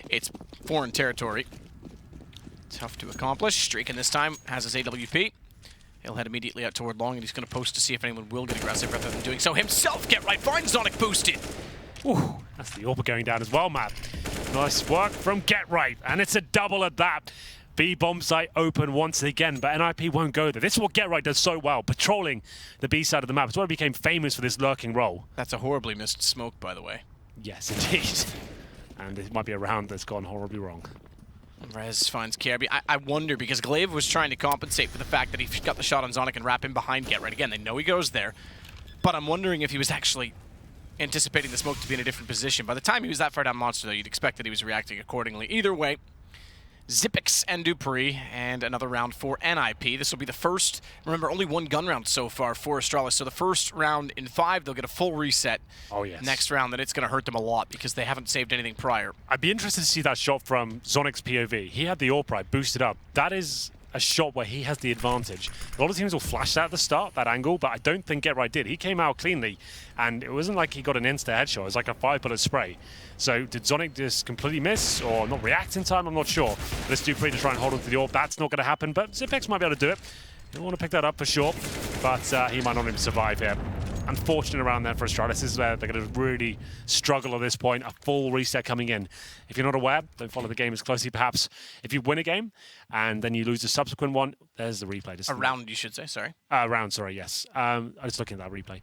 it's foreign territory. Tough to accomplish. Streaking this time has his AWP. He'll head immediately out toward long, and he's going to post to see if anyone will get aggressive rather than doing so himself. Get Right finds Zonic boosted. Ooh, that's the AWP going down as well, Matt. Nice work from Get Right, and it's a double at that. B bomb site open once again, but NiP won't go there. This is what Get Right does so well, patrolling the B side of the map. It's why he became famous for this lurking role. That's a horribly missed smoke, by the way. Yes, indeed. And it might be a round that's gone horribly wrong. Rez finds Kirby. I wonder, because Glaive was trying to compensate for the fact that he got the shot on Zonic and wrap him behind Get Right. Again, they know he goes there, but I'm wondering if he was actually anticipating the smoke to be in a different position. By the time he was that far down Monster, though, you'd expect that he was reacting accordingly. Either way, Xyp9x and Dupree, and another round for NiP. This will be the first, remember, only one gun round so far for Astralis, so the first round in 5, they'll get a full reset. Oh, yes. Next round, then it's going to hurt them a lot because they haven't saved anything prior. I'd be interested to see that shot from Zonic's POV. He had the AWP right boosted up. That is a shot where he has the advantage. A lot of teams will flash that at the start, that angle, but I don't think Get Right did. He came out cleanly, and it wasn't like he got an insta headshot. It was like a 5-bullet spray. So did Zonic just completely miss or not react in time? I'm not sure. Let's do Dupree to try and hold on to the AWP. That's not going to happen, but Xyp9x might be able to do it. He'll want to pick that up for sure, but he might not even survive here. Unfortunate around there for Astralis. This is where they're going to really struggle at this point. A full reset coming in. If you're not aware, don't follow the game as closely perhaps. If you win a game and then you lose the subsequent one, there's the replay. A round, you should say, sorry. Round, sorry, yes. I was looking at that replay.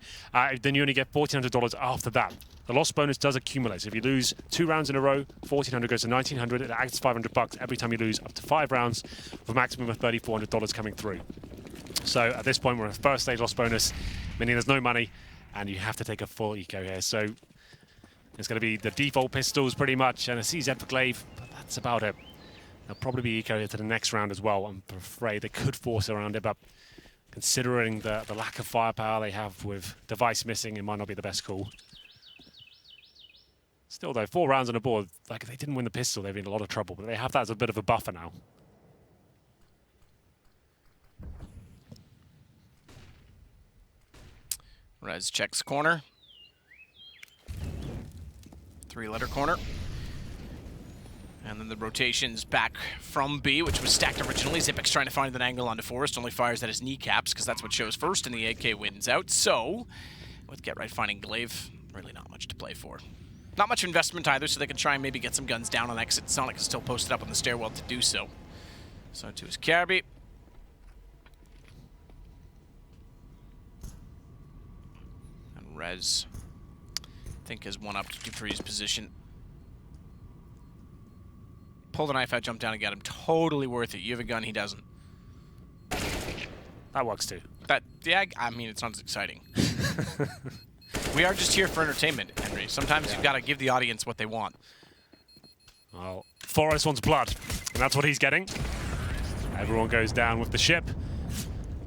Then you only get $1,400 after that. The loss bonus does accumulate. So if you lose 2 rounds in a row, $1,400 goes to $1,900. It adds $500 every time you lose up to 5 rounds, with a maximum of $3,400 coming through. So at this point, we're at first stage loss bonus, meaning there's no money, and you have to take a full eco here. So it's going to be the default pistols pretty much, and a CZ for Glaive, but that's about it. They'll probably be eco here to the next round as well. I'm afraid they could force around it, but considering the lack of firepower they have with device missing, it might not be the best call. Still though, 4 rounds on the board, like if they didn't win the pistol, they'd be in a lot of trouble, but they have that as a bit of a buffer now. Rez checks corner. 3-letter corner. And then the rotation's back from B, which was stacked originally. Xyp9x trying to find an angle onto Forrest, only fires at his kneecaps, because that's what shows first, and the AK wins out. So, with Get Right finding Glaive, really not much to play for. Not much investment either, so they can try and maybe get some guns down on exit. Zonic is still posted up on the stairwell to do so. So to his Kirby. Rez, I think, has one up to Dupree's position. Pull the knife out, jump down and get him. Totally worth it. You have a gun, he doesn't. That works too. Yeah, I mean, it sounds exciting. We are just here for entertainment, Henry. Sometimes you've got to give the audience what they want. Well, Forrest wants blood, and that's what he's getting. Everyone goes down with the ship.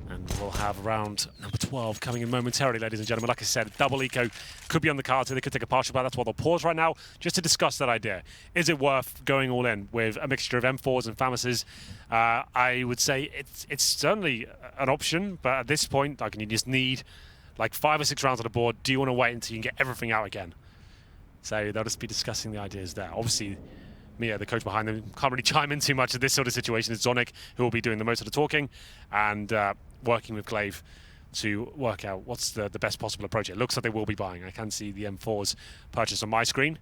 And will have round number 12 coming in momentarily, ladies and gentlemen. Like I said, double eco could be on the cards here. They could take a partial buy. That's why they'll pause right now, just to discuss that idea. Is it worth going all in with a mixture of M4s and FAMASs? I would say it's certainly an option, but at this point, like, you just need like 5 or 6 rounds on the board. Do you want to wait until you can get everything out again? So they'll just be discussing the ideas there. Obviously, Mia, the coach behind them, can't really chime in too much of this sort of situation. It's Zonic who will be doing the most of the talking and working with Glaive to work out what's the best possible approach. It looks like they will be buying. I can see the M4s purchased on my screen.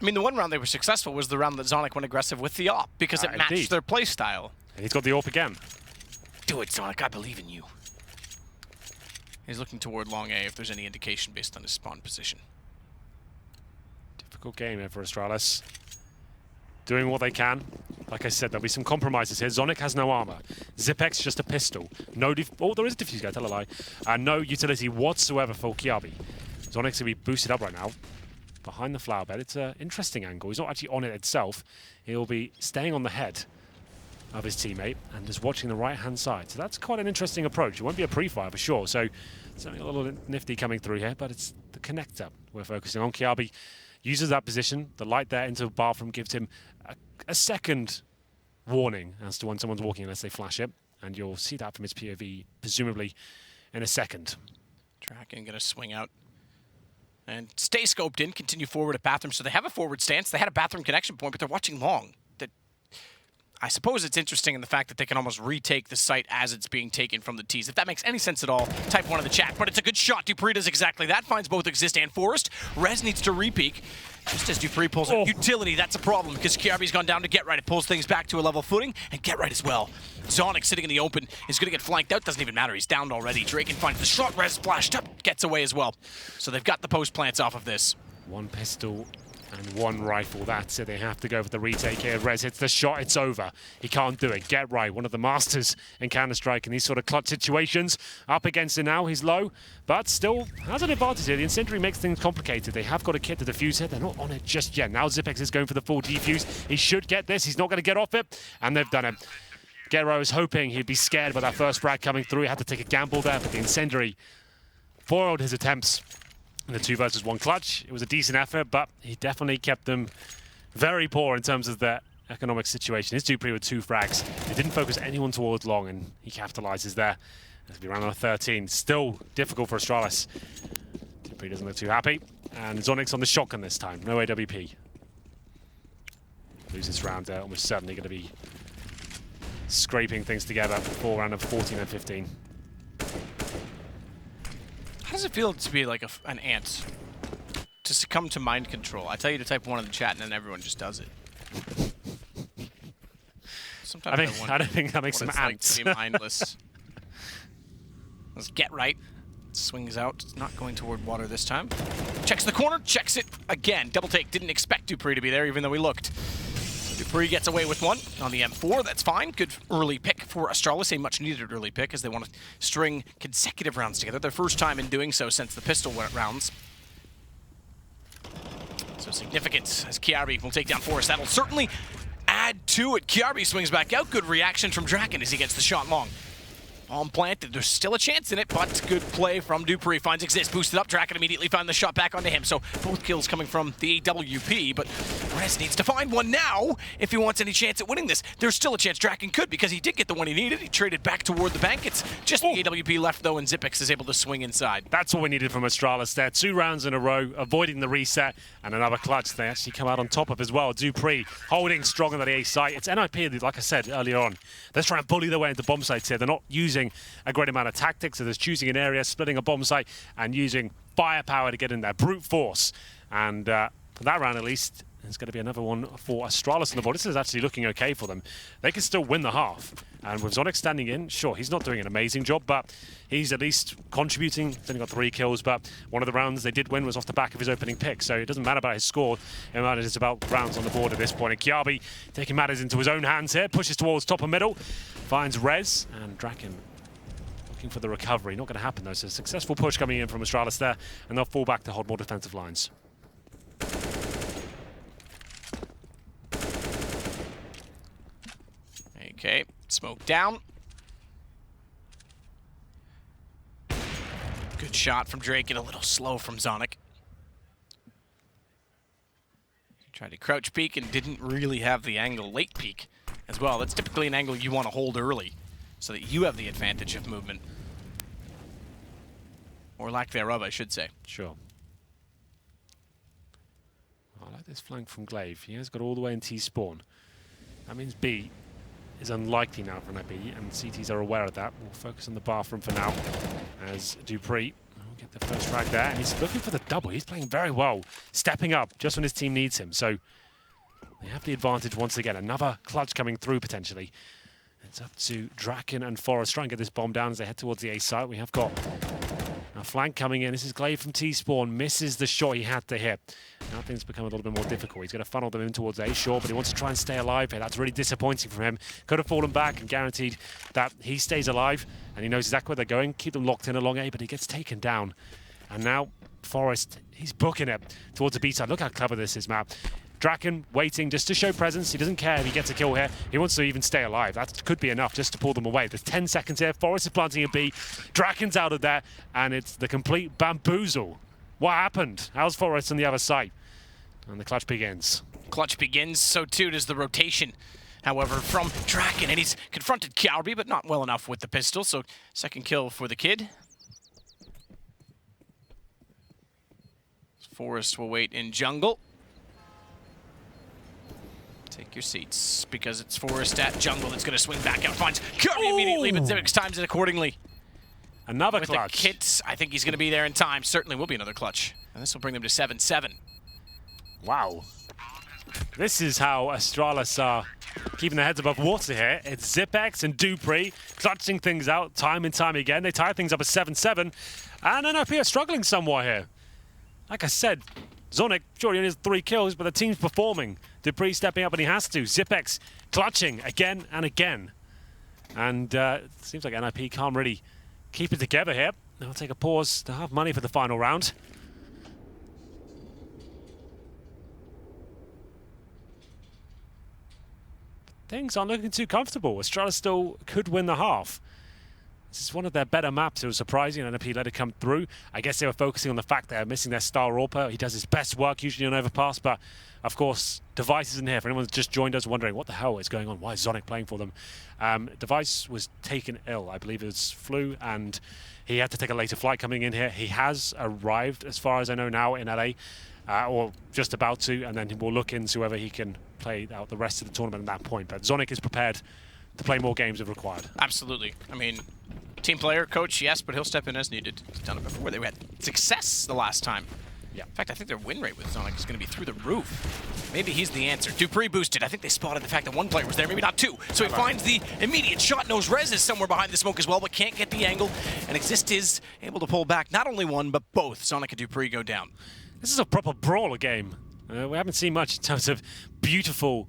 I mean, the one round they were successful was the round that Zonic went aggressive with the AWP because it matched their play style. And he's got the AWP again. Do it, Zonic. I believe in you. He's looking toward long A if there's any indication based on his spawn position. Difficult game here for Astralis. Doing what they can. Like I said, there'll be some compromises here. Zonic has no armor. Zipex just a pistol. No oh, there is a defuse guy, tell a lie. No utility whatsoever for Kiabi. Zonic's going to be boosted up right now. Behind the flower bed. It's an interesting angle. He's not actually on it itself. He'll be staying on the head of his teammate and just watching the right-hand side. So that's quite an interesting approach. It won't be a pre-fire for sure. So something a little nifty coming through here, but it's the connector we're focusing on. Kiabi uses that position. The light there into the bathroom gives him a second warning as to when someone's walking unless they flash it. And you'll see that from his POV, presumably in a second. Draken going to swing out and stay scoped in, continue forward at bathroom. So they have a forward stance. They had a bathroom connection point, but they're watching long. I suppose it's interesting in the fact that they can almost retake the site as it's being taken from the T's. If that makes any sense at all, type 1 in the chat. But it's a good shot. Dupree does exactly that. Finds both Exist and Forest. Rez needs to re-peek. Just as Dupree pulls out utility, that's a problem because Kiabi's gone down to Get Right. It pulls things back to a level footing, and Get Right as well. Zonic sitting in the open is going to get flanked out. Doesn't even matter. He's downed already. Draken finds the shot. Rez flashed up. Gets away as well. So they've got the post plants off of this. One pistol and one rifle. That's it. They have to go for the retake here. Rez hits the shot. It's over. He can't do it. Get Right, one of the masters in Counter-Strike in these sort of clutch situations. Up against it now. He's low, but still has an advantage here. The Incendiary makes things complicated. They have got a kit to defuse here. They're not on it just yet. Now Zipex is going for the full defuse. He should get this. He's not going to get off it, and they've done it. Gero was hoping he'd be scared by that first frag coming through. He had to take a gamble there, but the Incendiary foiled his attempts. In the 2 versus 1 clutch. It was a decent effort, but he definitely kept them very poor in terms of their economic situation. His Dupree with 2 frags. He didn't focus anyone towards long, and he capitalizes there. It'll be round number 13. Still difficult for Astralis. Dupree doesn't look too happy. And Zonic's on the shotgun this time. No AWP. Loses this round, almost certainly going to be scraping things together for round number 14 and 15. How does it feel to be like an ant? To succumb to mind control? I tell you to type 1 in the chat and then everyone just does it. Sometimes I don't think that makes them ants. Like to be mindless. Let's Get Right. Swings out, not going toward water this time. Checks the corner, checks it again. Double take, didn't expect Dupree to be there even though he looked. Dupree gets away with 1 on the M4, that's fine. Good early pick for Astralis, a much needed early pick as they want to string consecutive rounds together. Their first time in doing so since the pistol rounds. So significant as Kiarbi will take down Forest. That'll certainly add to it. Kiarbi swings back out. Good reaction from Draken as he gets the shot long. On planted, there's still a chance in it, but good play from Dupree. Finds Exist, boosted up. Draken immediately found the shot back onto him. So both kills coming from the AWP, but Rez needs to find one now if he wants any chance at winning this. There's still a chance Draken could because he did get the one he needed. He traded back toward the bank. It's just the AWP left though, and Zipex is able to swing inside. That's what we needed from Astralis there. 2 rounds in a row, avoiding the reset, and another clutch they actually come out on top of as well. Dupree holding strong on the A site. It's NiP, like I said earlier on. They're trying to bully their way into bomb sites here. They're not using a great amount of tactics, so there's choosing an area, splitting a bomb site, and using firepower to get in there. Brute force. And for that round at least, there's going to be another one for Astralis on the board. This is actually looking okay for them. They can still win the half. And with Zonic standing in, sure, he's not doing an amazing job, but he's at least contributing. He's only got 3 kills, but one of the rounds they did win was off the back of his opening pick, so it doesn't matter about his score. It matters about rounds on the board at this point. And Kiabi taking matters into his own hands here, pushes towards top and middle, finds Rez, and Draken looking for the recovery. Not going to happen though, so a successful push coming in from Astralis there, and they'll fall back to hold more defensive lines. Okay, smoke down. Good shot from Drake and a little slow from Zonic. Tried to crouch peek and didn't really have the angle late peek as well. That's typically an angle you want to hold early so that you have the advantage of movement. Or lack thereof, I should say. Sure. I like this flank from Glaive. He has got all the way in T-spawn. That means B is unlikely now for NiP, and CTs are aware of that. We'll focus on the bathroom for now as Dupree will get the first frag there, and he's looking for the double. He's playing very well, stepping up just when his team needs him. So they have the advantage once again. Another clutch coming through potentially. It's up to Draken and Forrest. Try and get this bomb down as they head towards the A site. We have got a flank coming in. This is Glaive from T-spawn. Misses the shot he had to hit. Now things become a little bit more difficult. He's going to funnel them in towards A, sure, but he wants to try and stay alive here. That's really disappointing from him. Could have fallen back and guaranteed that he stays alive, and he knows exactly where they're going. Keep them locked in along A, but he gets taken down. And now Forrest, he's booking it towards the B side. Look how clever this is, Matt. Draken waiting just to show presence. He doesn't care if he gets a kill here. He wants to even stay alive. That could be enough just to pull them away. There's 10 seconds here. Forrest is planting a B. Draken's out of there, and it's the complete bamboozle. What happened? How's Forrest on the other side? And the clutch begins. Clutch begins, so too does the rotation. However, from Draken, and he's confronted Cowrie, but not well enough with the pistol, so second kill for the kid. Forrest will wait in jungle. Take your seats, because it's Forrest at jungle that's going to swing back out. Finds Cowrie immediately, but Zivix times it accordingly. Another With clutch. the kit, I think he's going to be there in time. Certainly will be another clutch. And this will bring them to 7-7. Wow. This is how Astralis are keeping their heads above water here. It's Zipex and Dupree clutching things out time and time again. They tie things up at 7-7. And NiP are struggling somewhat here. Like I said, Zonic, sure, he only has 3 kills, but the team's performing. Dupree stepping up when he has to. Zipex clutching again and again. And it seems like NiP can't really keep it together here. They'll take a pause to have money for the final round. Things aren't looking too comfortable. Astralis still could win the half. This is one of their better maps. It was surprising NiP let it come through. I guess they were focusing on the fact they're missing their star AWPer. He does his best work usually on Overpass, but of course, Device isn't here. For anyone that's just joined us wondering what the hell is going on, why is Zonic playing for them? Device was taken ill. I believe it was flu, and he had to take a later flight coming in here. He has arrived, as far as I know now, in LA, or just about to, and then we'll look into whether he can play out the rest of the tournament at that point. But Zonic is prepared to play more games if required. Absolutely. I mean, team player, coach, yes, but he'll step in as needed. He's done it before. They had success the last time. Yeah. In fact, I think their win rate with Zonic is going to be through the roof. Maybe he's the answer. Dupree boosted. I think they spotted the fact that one player was there, maybe not two. So he finds the immediate shot. Knows Rez is somewhere behind the smoke as well, but can't get the angle. And Exist is able to pull back not only one, but both. Zonic and Dupree go down. This is a proper brawler game. We haven't seen much in terms of beautiful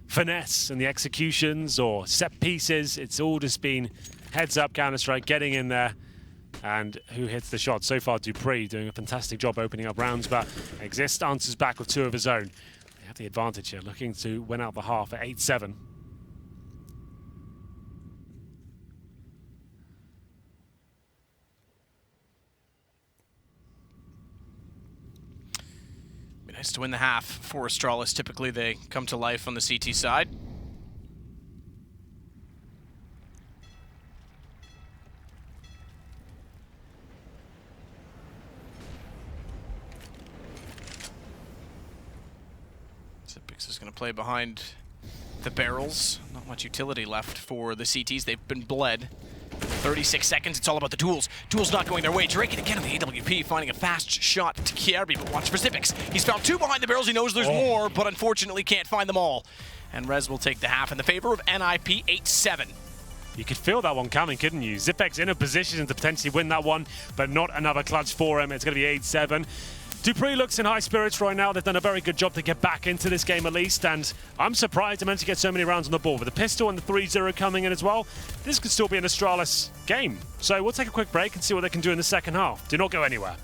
finesse and the executions or set pieces. It's all just been heads up, Counter-Strike, getting in there, and who hits the shot. So far, Dupree doing a fantastic job opening up rounds, but Exist answers back with 2 of his own. They have the advantage here, looking to win out the half at 8-7. Nice to win the half for Astralis. Typically, they come to life on the CT side. Zipix is going to play behind the barrels. Not much utility left for the CTs. They've been bled. 36 seconds, it's all about the duels. Duels not going their way. Drake again on the AWP, finding a fast shot to Kiarbi, but watch for Zipix. He's found 2 behind the barrels. He knows there's more, but unfortunately can't find them all. And Rez will take the half in the favor of NiP 8-7. You could feel that one coming, couldn't you? Zipex in a position to potentially win that one, but not another clutch for him. It's going to be 8-7. Dupree looks in high spirits right now. They've done a very good job to get back into this game at least, and I'm surprised they managed to get so many rounds on the board. With the pistol and the 3-0 coming in as well, this could still be an Astralis game. So we'll take a quick break and see what they can do in the second half. Do not go anywhere.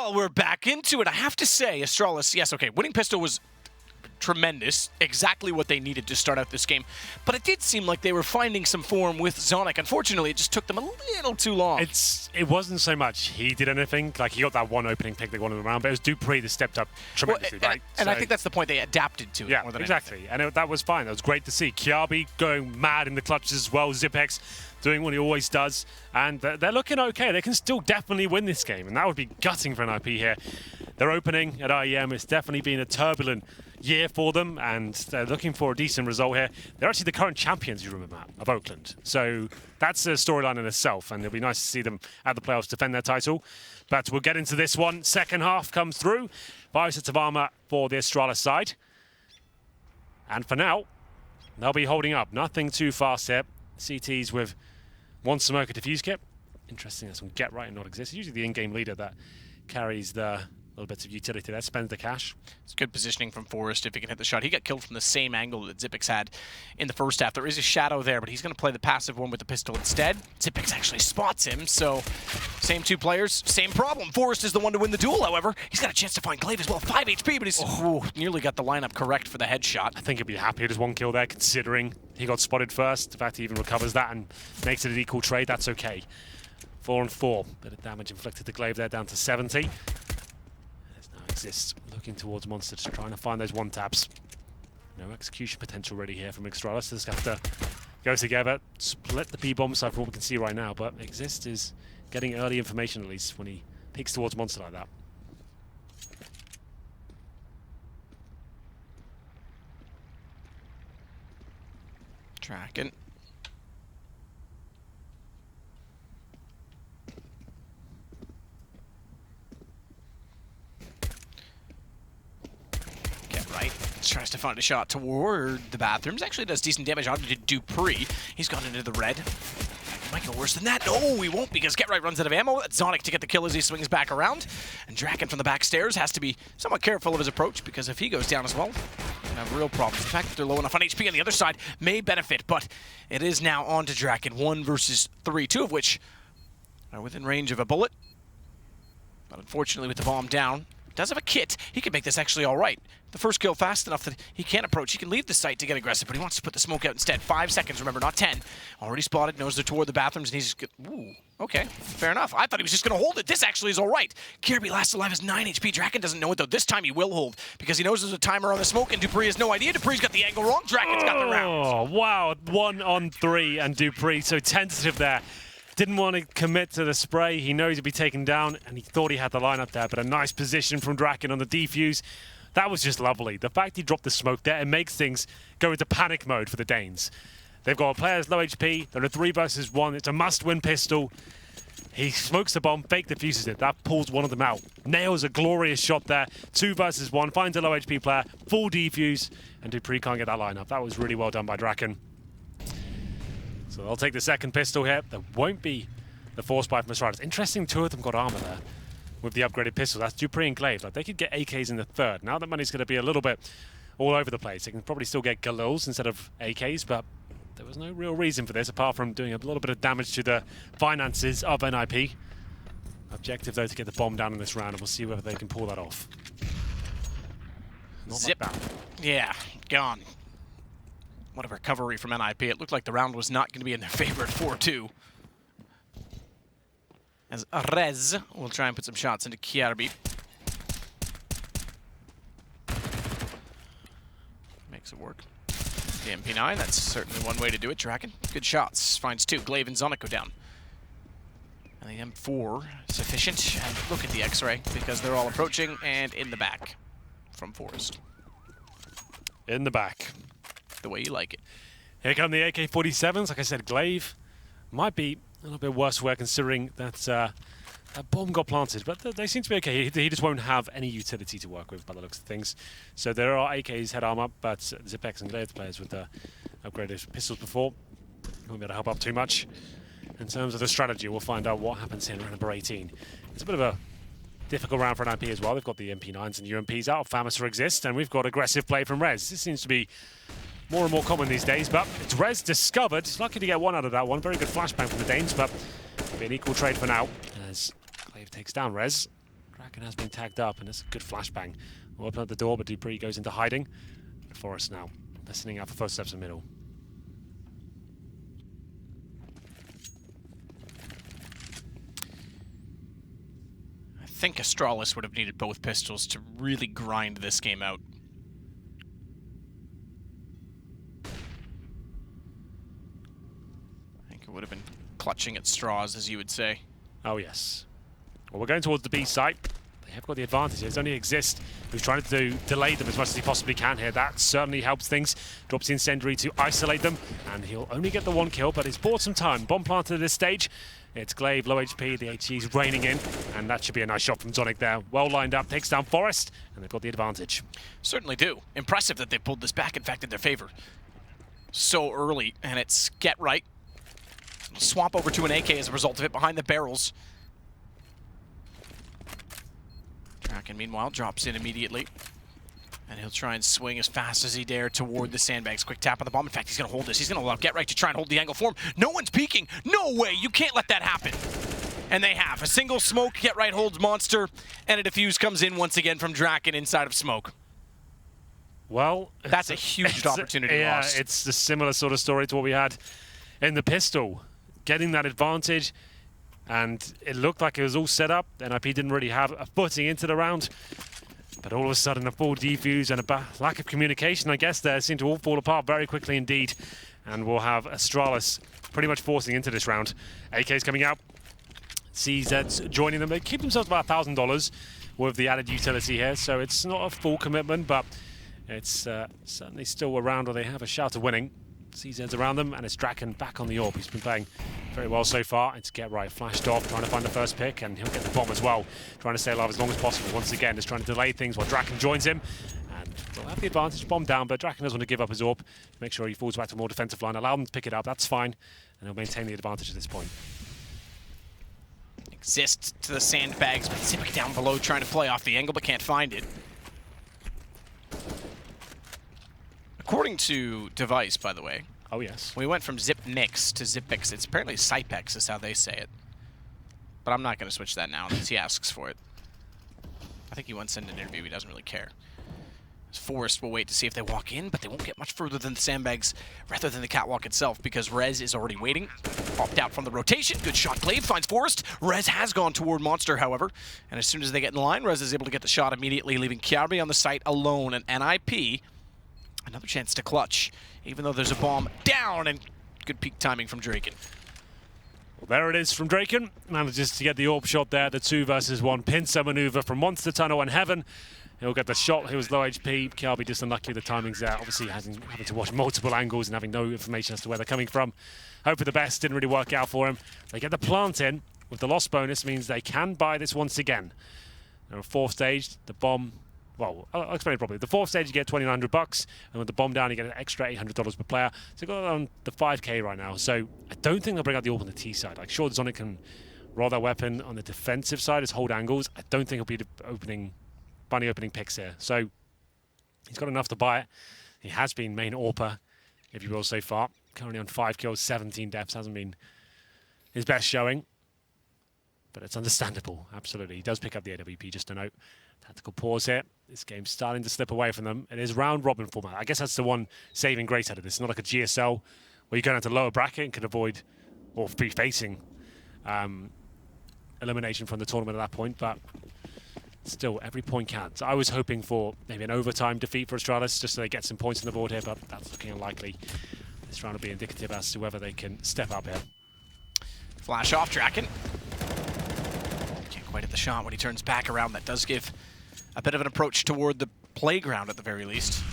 Well, we're back into it. I have to say, Astralis, yes, okay, winning pistol was tremendous, exactly what they needed to start out this game. But it did seem like they were finding some form with Zonic. Unfortunately, it just took them a little too long. It wasn't so much he did anything. Like, he got that one opening pick that won him around, but it was Dupree that stepped up tremendously, right? And I think that's the point. They adapted to it yeah, more than exactly. And that was fine. That was great to see. Kiabi going mad in the clutches as well. Zipex doing what he always does. And they're looking okay. They can still definitely win this game. And that would be gutting for NiP here. They're opening at IEM. It's definitely been a turbulent year for them, and they're looking for a decent result here. They're actually the current champions, you remember, of Oakland. So that's a storyline in itself, and it'll be nice to see them at the playoffs defend their title. But we'll get into this one. Second half comes through. 5 sets of armor for the Astralis side. And for now, they'll be holding up. Nothing too fast here. CTs with one smoker defuse kit. Interesting, that's on Get Right and not exist. It's usually the in-game leader that carries the little bits of utility there, spends the cash. It's good positioning from Forrest if he can hit the shot. He got killed from the same angle that Zipex had in the first half. There is a shadow there, but he's going to play the passive one with the pistol instead. Zipex actually spots him, so same two players, same problem. Forrest is the one to win the duel, however. He's got a chance to find Glaive as well. 5 HP, but he's nearly got the lineup correct for the headshot. I think he'd be happy with his one kill there, considering he got spotted first. The fact he even recovers that and makes it an equal trade, that's okay. 4 and 4. Bit of damage inflicted to Glaive there, down to 70. Exists looking towards Monster, just trying to find those one taps. No execution potential ready here from Astralis. Just have to go together, split the B-bomb side from what we can see right now, but Exist is getting early information at least when he peeks towards Monster like that. Tracking. Tries to find a shot toward the bathrooms. Actually does decent damage onto Dupree. He's gone into the red. Might go worse than that. No, he won't, because Get Right runs out of ammo. That's Zonic to get the kill as he swings back around. And Draken from the back stairs has to be somewhat careful of his approach, because if he goes down as well, he'll have real problems. The fact that they're low enough on HP on the other side may benefit, but it is now on to Draken. 1 versus 3, 2 of which are within range of a bullet. But unfortunately, with the bomb down, does have a kit. He could make this actually all right. The first kill fast enough that he can't approach. He can leave the site to get aggressive, but he wants to put the smoke out instead. 5 seconds, remember, not 10. Already spotted, knows they're toward the bathrooms, and he's... Ooh, okay, fair enough. I thought he was just going to hold it. This actually is all right. Kirby last alive is 9 HP. Draken doesn't know it, though. This time he will hold, because he knows there's a timer on the smoke, and Dupree has no idea. Dupree's got the angle wrong. Draken's got the round. Oh, wow. 1 on 3, and Dupree so tentative there. Didn't want to commit to the spray. He knows he'd be taken down, and he thought he had the lineup there, but a nice position from Draken on the defuse. That was just lovely. The fact he dropped the smoke there, it makes things go into panic mode for the Danes. They've got players low HP. They're a 3 versus 1. It's a must-win pistol. He smokes the bomb, fake defuses it. That pulls one of them out. Nails a glorious shot there. 2 versus 1. Finds a low HP player. Full defuse. And Dupree can't get that lineup. That was really well done by Draken. So they'll take the second pistol here. There won't be the force buy from Astralis. Interesting, 2 of them got armor there with the upgraded pistol. That's Dupree and Glaive. Like, they could get AKs in the third. Now that money's going to be a little bit all over the place. They can probably still get Galils instead of AKs, but there was no real reason for this apart from doing a little bit of damage to the finances of NiP. Objective, though, to get the bomb down in this round, and we'll see whether they can pull that off. Not Zip. like that. Yeah, gone. What a recovery from NiP. It looked like the round was not going to be in their favor at 4-2. As Rez will try and put some shots into Kiarbi. Makes it work. The MP9, that's certainly one way to do it. Draken, good shots. Finds 2. Glaive and Zonic go down. And the M4, sufficient. And look at the X-ray, because they're all approaching, and in the back from Forrest. In the back. The way you like it. Here come the AK-47s. Like I said, Glaive might be a little bit worse wear considering that that bomb got planted, but they seem to be okay. He just won't have any utility to work with by the looks of things. So there are AKs head armor, but Zipex and Glaive players with the upgraded pistols before won't be able to help up too much. In terms of the strategy, we'll find out what happens here in round number 18. It's a bit of a difficult round for NiP as well. They've got the MP9s and UMPs out. Famister exists, and we've got aggressive play from Rez. This seems to be more and more common these days, but it's Rez discovered. He's lucky to get 1 out of that one. Very good flashbang from the Danes, but it'll be an equal trade for now as Glaive takes down Rez. Kraken has been tagged up, and it's a good flashbang. We'll open up the door, but Dupree goes into hiding. Forest now listening out for first steps in the middle. I think Astralis would have needed both pistols to really grind this game out. I think it would have been clutching at straws, as you would say. Oh, yes. Well, we're going towards the B site. They have got the advantage. It's only Exist who's trying to delay them as much as he possibly can here. That certainly helps things. Drops the Incendiary to isolate them, and he'll only get the 1 kill, but he's bought some time. Bomb planted at this stage. It's Glaive, low HP, the HE's raining in, and that should be a nice shot from Zonic there. Well lined up, takes down Forest, and they've got the advantage. Certainly do. Impressive that they pulled this back, in fact, in their favor. So early, and it's get right. Swap over to an AK as a result of it behind the barrels. Kraken, meanwhile, drops in immediately. And he'll try and swing as fast as he dare toward the sandbags. Quick tap on the bomb. In fact, he's going to hold this. He's going to allow Get Right to try and hold the angle for him. No one's peeking. No way. You can't let that happen. And they have. A single smoke. Get Right holds Monster. And a defuse comes in once again from Draken inside of smoke. Well, that's a huge opportunity lost. Yeah, it's a similar sort of story to what we had in the pistol. Getting that advantage, and it looked like it was all set up. NiP didn't really have a footing into the round. But all of a sudden, a full defuse and a lack of communication, I guess, there seemed to all fall apart very quickly indeed. And we'll have Astralis pretty much forcing into this round. AK's coming out. CZ's joining them. They keep themselves about $1,000 with the added utility here, so it's not a full commitment, but it's certainly still around where they have a shout of winning. CZ's around them, and it's Draken back on the AWP. He's been playing very well so far. It's Get Right, flashed off, trying to find the first pick, and he'll get the bomb as well. Trying to stay alive as long as possible. Once again, just trying to delay things while Draken joins him. And they'll have the advantage, bomb down, but Draken doesn't want to give up his AWP. Make sure he falls back to a more defensive line. Allow them to pick it up, that's fine. And he'll maintain the advantage at this point. Exist to the sandbags, but Zipic down below trying to play off the angle, but can't find it. According to Device, by the way. Oh, yes. We went from Zip Nix to Zipix. It's apparently Cypex is how they say it. But I'm not going to switch that now unless he asks for it. I think he once in an interview, he doesn't really care. Forest will wait to see if they walk in, but they won't get much further than the sandbags rather than the catwalk itself because Rez is already waiting. Popped out from the rotation. Good shot. Glaive finds Forest. Rez has gone toward Monster, however. And as soon as they get in line, Rez is able to get the shot immediately, leaving Kiarbi on the site alone. And NiP, another chance to clutch, even though there's a bomb down, and good peak timing from Draken. Well, there it is from Draken. Manages to get the AWP shot there. The 2 versus 1 pincer maneuver from Monster Tunnel and Heaven. He'll get the shot. He was low HP. Kiarbi just unlucky the timing's there. Obviously having to watch multiple angles and having no information as to where they're coming from. Hope for the best. Didn't really work out for him. They get the plant in with the loss bonus. Means they can buy this once again. Now, 4th stage, the bomb. Well, I'll explain it properly. The 4th stage, you get $2,900, and with the bomb down, you get an extra $800 per player. So you've got on the 5K right now. So I don't think they'll bring out the AWP on the T side. Like, sure, Zonic can roll their weapon on the defensive side as hold angles. I don't think he'll be the bunny opening picks here. So he's got enough to buy it. He has been main AWPer, if you will, so far. Currently on 5 kills, 17 deaths. Hasn't been his best showing. But it's understandable, absolutely. He does pick up the AWP, just a note. Tactical pause here. This game's starting to slip away from them. It is round robin format. I guess that's the one saving grace out of this. It's not like a GSL where you go down to lower bracket and can avoid or be facing elimination from the tournament at that point. But still, every point counts. I was hoping for maybe an overtime defeat for Astralis just so they get some points on the board here, but that's looking unlikely. This round will be indicative as to whether they can step up here. Flash off, Draken. Can't quite hit the shot when he turns back around. That does give a bit of an approach toward the playground at the very least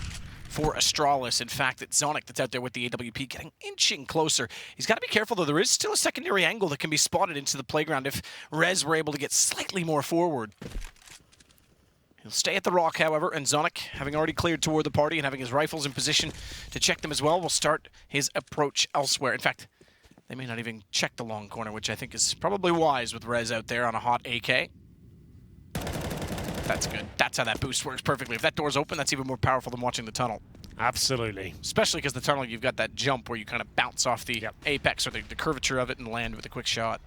for Astralis. In fact, it's Zonic that's out there with the AWP getting inching closer. He's got to be careful, though. There is still a secondary angle that can be spotted into the playground if Rez were able to get slightly more forward. He'll stay at the rock, however, and Zonic, having already cleared toward the party and having his rifles in position to check them as well, will start his approach elsewhere. In fact, they may not even check the long corner, which I think is probably wise with Rez out there on a hot AK. That's good. That's how that boost works perfectly. If that door's open, that's even more powerful than watching the tunnel. Absolutely. Especially because the tunnel, you've got that jump where you kind of bounce off the apex or the curvature of it and land with a quick shot.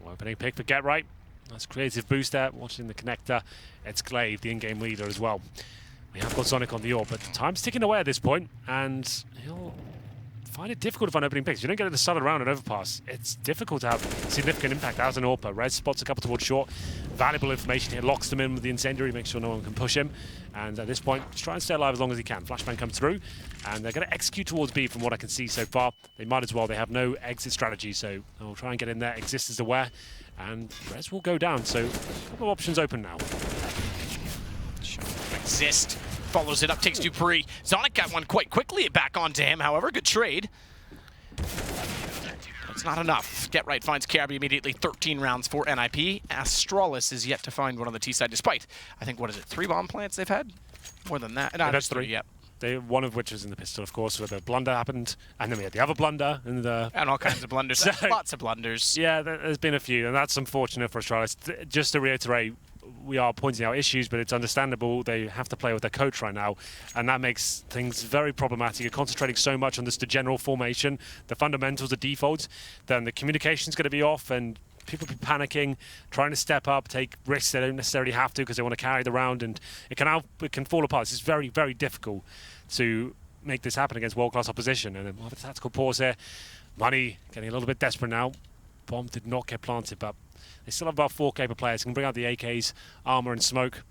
Opening pick for Get Right. That's creative boost there, watching the connector. It's Glaive, the in-game leader as well. We have got Sonic on the AWP, but time's ticking away at this point, and he'll find it difficult to find opening picks. You don't get at the start of the round at Overpass. It's difficult to have significant impact as an AWPer. Rez spots a couple towards short. Valuable information here. Locks them in with the incendiary, makes sure no one can push him. And at this point, just try and stay alive as long as he can. Flashbang comes through, and they're going to execute towards B from what I can see so far. They might as well. They have no exit strategy, so they'll try and get in there. Exist is aware, and Rez will go down. So a couple of options open now. Exist follows it up, takes Dupree. Zonic got one quite quickly back onto him, however, good trade. That's not enough. Get Right finds Carby immediately, 13 rounds for NiP. Astralis is yet to find one on the T side, despite, I think, what is it, 3 bomb plants they've had? More than that. No, that's 3, yeah. One of which was in the pistol, of course, where the blunder happened, and then we had the other blunder. And all kinds of blunders. So, lots of blunders. Yeah, there's been a few, and that's unfortunate for Astralis. Just to reiterate, we are pointing out issues, but it's understandable. They have to play with their coach right now, and that makes things very problematic. You're concentrating so much on this, the general formation, the fundamentals, the defaults, then the communication's going to be off, and people be panicking, trying to step up, take risks they don't necessarily have to because they want to carry the round, and it can fall apart. It's very, very difficult to make this happen against world-class opposition. And then we'll have a tactical pause here. Money getting a little bit desperate now. Bomb did not get planted, but they still have about 4 capable players. Can bring out the AKs, armor, and smoke.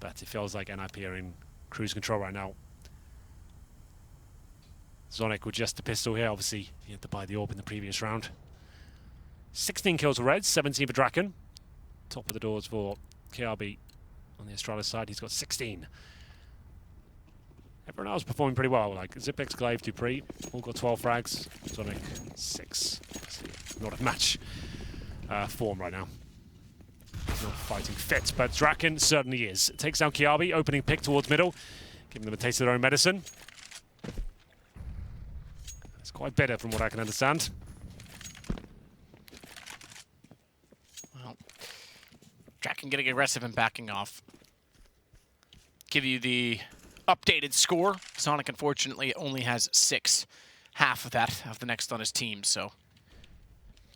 But it feels like NiP are in cruise control right now. Zonic with just the pistol here. Obviously, he had to buy the AWP in the previous round. 16 kills for Reds, 17 for Draken. Top of the doors for KRB on the Astralis side. He's got 16. Everyone else performing pretty well, like Zipex, Glaive, Dupree, all got 12 frags. Sonic, 6. Not a match form right now. Not fighting fit, but Draken certainly is. Takes down Kiabi, opening pick towards middle, giving them a taste of their own medicine. It's quite bitter from what I can understand. Well, Draken getting aggressive and backing off. Give you the updated score. Sonic, unfortunately, only has 6. Half of that of the next on his team, so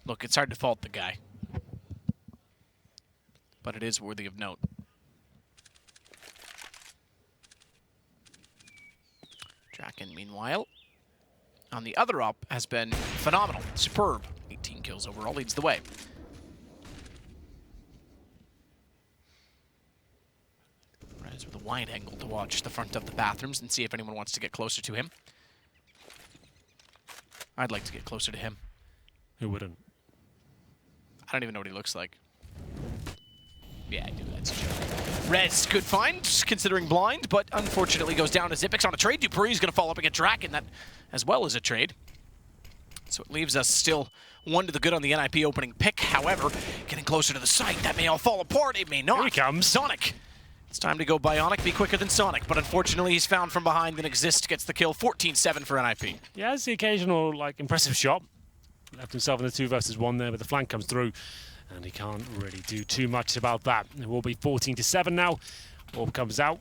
look, it's hard to fault the guy. But it is worthy of note. Draken, meanwhile, on the other op, has been phenomenal. Superb. 18 kills overall, leads the way. Rez with a wide angle to watch the front of the bathrooms and see if anyone wants to get closer to him. I'd like to get closer to him. Who wouldn't? I don't even know what he looks like. Yeah, I do. That's a joke. Rez, good find, considering blind, but unfortunately goes down to Zipex on a trade. Dupree's going to follow up against Draken, that as well as a trade. So it leaves us still 1 to the good on the NiP opening pick. However, getting closer to the site, that may all fall apart. It may not. Here he comes. Sonic. It's time to go Bionic, be quicker than Sonic, but unfortunately he's found from behind and Exist gets the kill. 14-7 for NiP. Yeah, it's the occasional, impressive shot. Left himself in the 2 versus 1 there, but the flank comes through, and he can't really do too much about that. It will be 14-7 now. Orb comes out.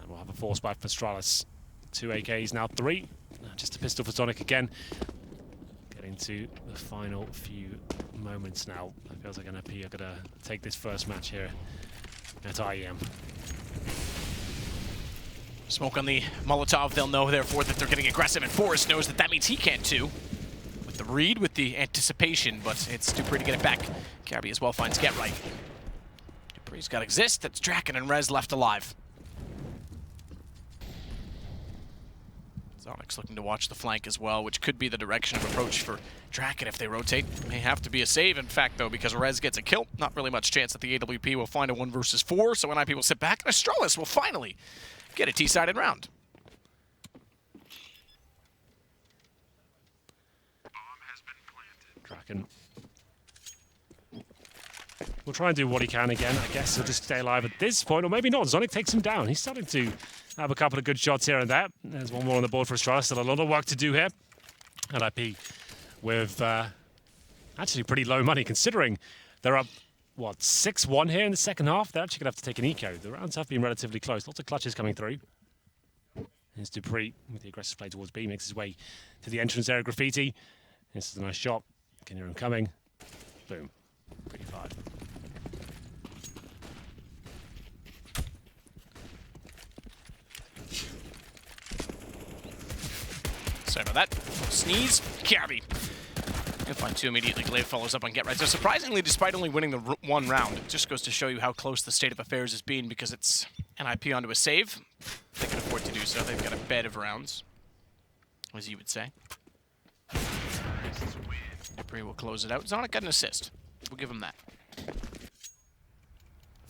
And we'll have a force buy for Astralis. 2 AKs, now 3. Just a pistol for Sonic again. Getting to the final few moments now. It feels like NiP are going to take this first match here at IEM. Smoke on the Molotov, they'll know therefore that they're getting aggressive, and Forrest knows that that means he can too. With the read, with the anticipation, but it's Dupree to get it back. Carby as well finds Get Right. Dupree's got Exist, that's Draken and Rez left alive. Zonic's looking to watch the flank as well, which could be the direction of approach for Draken if they rotate. May have to be a save, in fact, though, because Rez gets a kill. Not really much chance that the AWP will find a 1 versus 4, so NiP will sit back, and Astralis will finally get a T-sided round. Draken will try and do what he can again. I guess he'll just stay alive at this point, or maybe not. Zonic takes him down. He's starting to have a couple of good shots here and there. There's 1 more on the board for Astralis. Still a lot of work to do here. NiP with actually pretty low money, considering they're up, what, 6-1 here in the second half? They're actually going to have to take an eco. The rounds have been relatively close. Lots of clutches coming through. Here's Dupree with the aggressive play towards B. Makes his way to the entrance area. Graffiti This is a nice shot. Can hear him coming. Boom. Pretty fired. Sorry about that. Sneeze. Kirby. You'll find 2 immediately. Glaive follows up on Get Right. So surprisingly, despite only winning the one round, it just goes to show you how close the state of affairs has been because it's NiP onto a save. They can afford to do so. They've got a bed of rounds, as you would say. Dupree will close it out. Zonic got an assist. We'll give him that.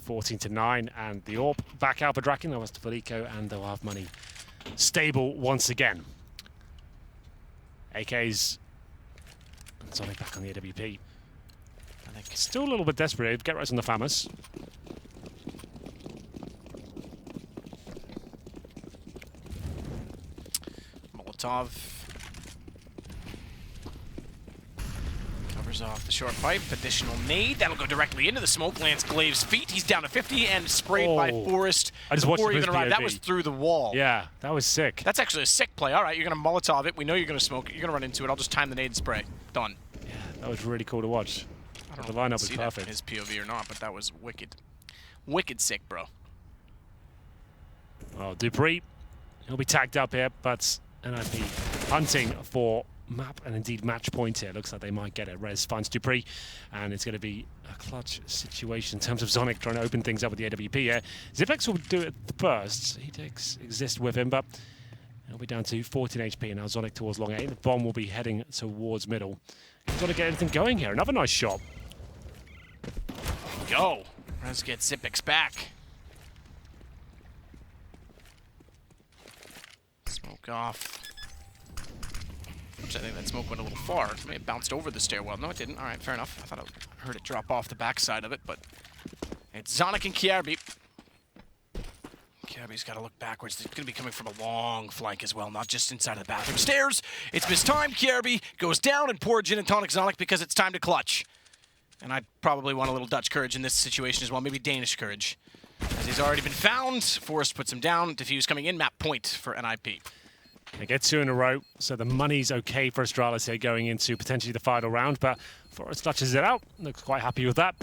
14-9, and the AWP back out for Draken. That was to Felico, and they'll have money stable once again. AK's Sonic back on the AWP. I think still a little bit desperate. Get right on the Famous. Molotov covers off the short pipe. Additional nade. That'll go directly into the smoke. Lands Glaive's feet. He's down to 50 and sprayed by Forrest. I just watched before he his even arrived. That POV. was through the wall. Yeah, that was sick. That's actually a sick play. All right, you're going to Molotov it. We know you're going to smoke it. You're going to run into it. I'll just time the nade and spray. Done. Yeah, that was really cool to watch. I don't The know if lineup you was see that perfect. from his POV or not, but that was wicked. Wicked sick, bro. Oh, Dupree, he'll be tagged up here, but NiP hunting for map and indeed match point here. Looks like they might get it. Rez finds Dupree, and it's going to be a clutch situation in terms of Zonic trying to open things up with the AWP here. Zipex will do it first. He takes Exist with him, but he'll be down to 14 HP, and now Zonic towards long A. The bomb will be heading towards middle. He's got to get anything going here. Another nice shot. Go. Let's get Zipex back. Smoke off. Which I think that smoke went a little far. It may have bounced over the stairwell. No, it didn't. All right, fair enough. I thought I heard it drop off the backside of it, but it's Zonic and Kierby. Kierby's got to look backwards. It's going to be coming from a long flank as well, not just inside of the bathroom stairs. It's mistimed. Kierby goes down and poor gin and tonic Zonic because it's time to clutch. And I'd probably want a little Dutch courage in this situation as well, maybe Danish courage. As he's already been found, Forrest puts him down. Diffuse coming in, map point for NiP. They get 2 in a row, so the money's okay for Astralis here going into potentially the final round, but Forrest clutches it out. Looks quite happy with that.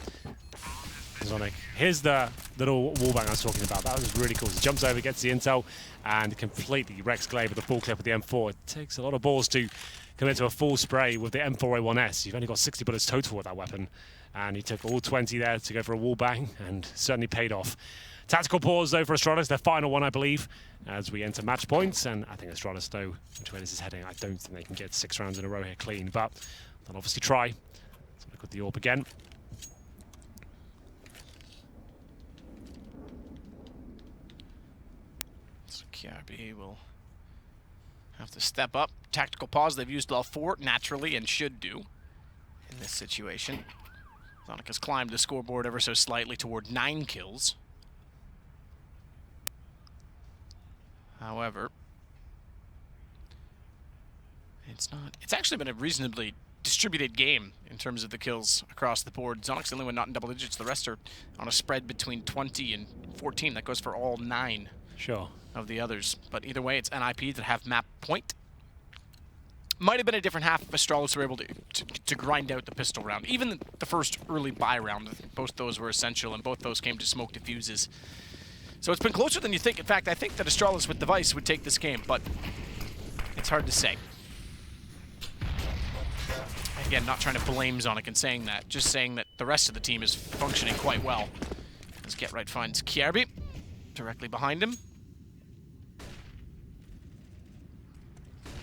Zonic, here's the little wallbang I was talking about. That was really cool. He jumps over, gets the intel, and completely wrecks Glaive with the full clip with the M4. It takes a lot of balls to commit to a full spray with the M4A1S. You've only got 60 bullets total with that weapon, and he took all 20 there to go for a wallbang, and certainly paid off. Tactical pause, though, for Astralis, their final one, I believe, as we enter match points. And I think Astralis, though, which way this is heading, I don't think they can get 6 rounds in a row here clean, but they'll obviously try. So look at the AWP again. So KRB will have to step up. Tactical pause, they've used all 4 naturally and should do in this situation. Zonic has climbed the scoreboard ever so slightly toward 9 kills. However, it's actually been a reasonably distributed game in terms of the kills across the board. Zonic's the only one not in double digits. The rest are on a spread between 20 and 14. That goes for all 9 of the others. But either way, it's NiP that have map point. Might have been a different half if Astralis were able to grind out the pistol round. Even the first early buy round, both those were essential, and both those came to smoke diffuses. So it's been closer than you think. In fact, I think that Astralis with Device would take this game, but it's hard to say. Again, not trying to blame Zonic in saying that, just saying that the rest of the team is functioning quite well. As Get Right finds Kierby directly behind him.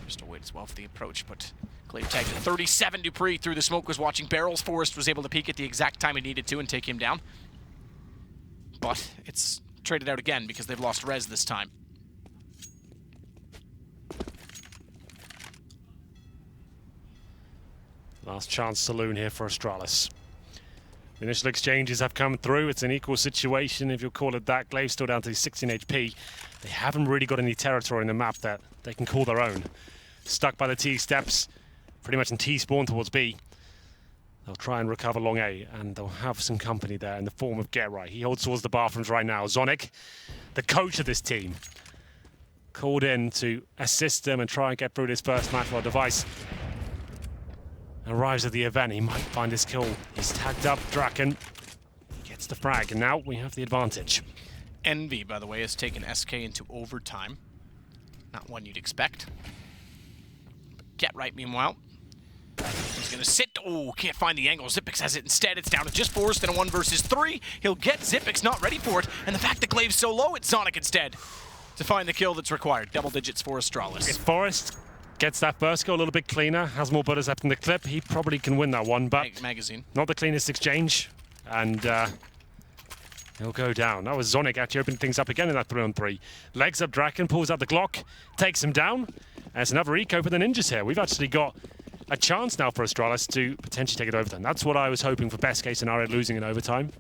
Still wait as well for the approach, but Glaive tagged at 37. Dupree through the smoke was watching barrels. Forrest was able to peek at the exact time he needed to and take him down. But it's traded out again because they've lost Rez this time. Last chance saloon here for Astralis. The initial exchanges have come through. It's an equal situation, if you'll call it that. Glaive still down to 16 HP. They haven't really got any territory in the map that they can call their own. Stuck by the T steps, pretty much in T spawn towards B. They'll try and recover long A, and they'll have some company there in the form of Get Right. He holds towards the bathrooms right now. Zonic, the coach of this team, called in to assist them and try and get through this first match while Device arrives at the event. He might find his kill. He's tagged up. Draken gets the frag, and now we have the advantage. Envy, by the way, has taken SK into overtime. Not one you'd expect. Get right, meanwhile. He's going to sit. Oh, can't find the angle. Xyp9x has it instead. It's down to just Forrest in a 1 versus 3. He'll get Xyp9x, not ready for it. And the fact that Glaive's so low, it's Zonic instead to find the kill that's required. Double digits for Astralis. If Forrest gets that first goal a little bit cleaner, has more bullets left in the clip, he probably can win that one, but Magazine. not the cleanest exchange. And he'll go down. That was Zonic actually opening things up again in that 3-on-3. Legs up Draken, pulls out the Glock, takes him down. And it's another eco for the Ninjas here. We've actually got a chance now for Astralis to potentially take it overtime. That's what I was hoping for, best case scenario, losing in overtime.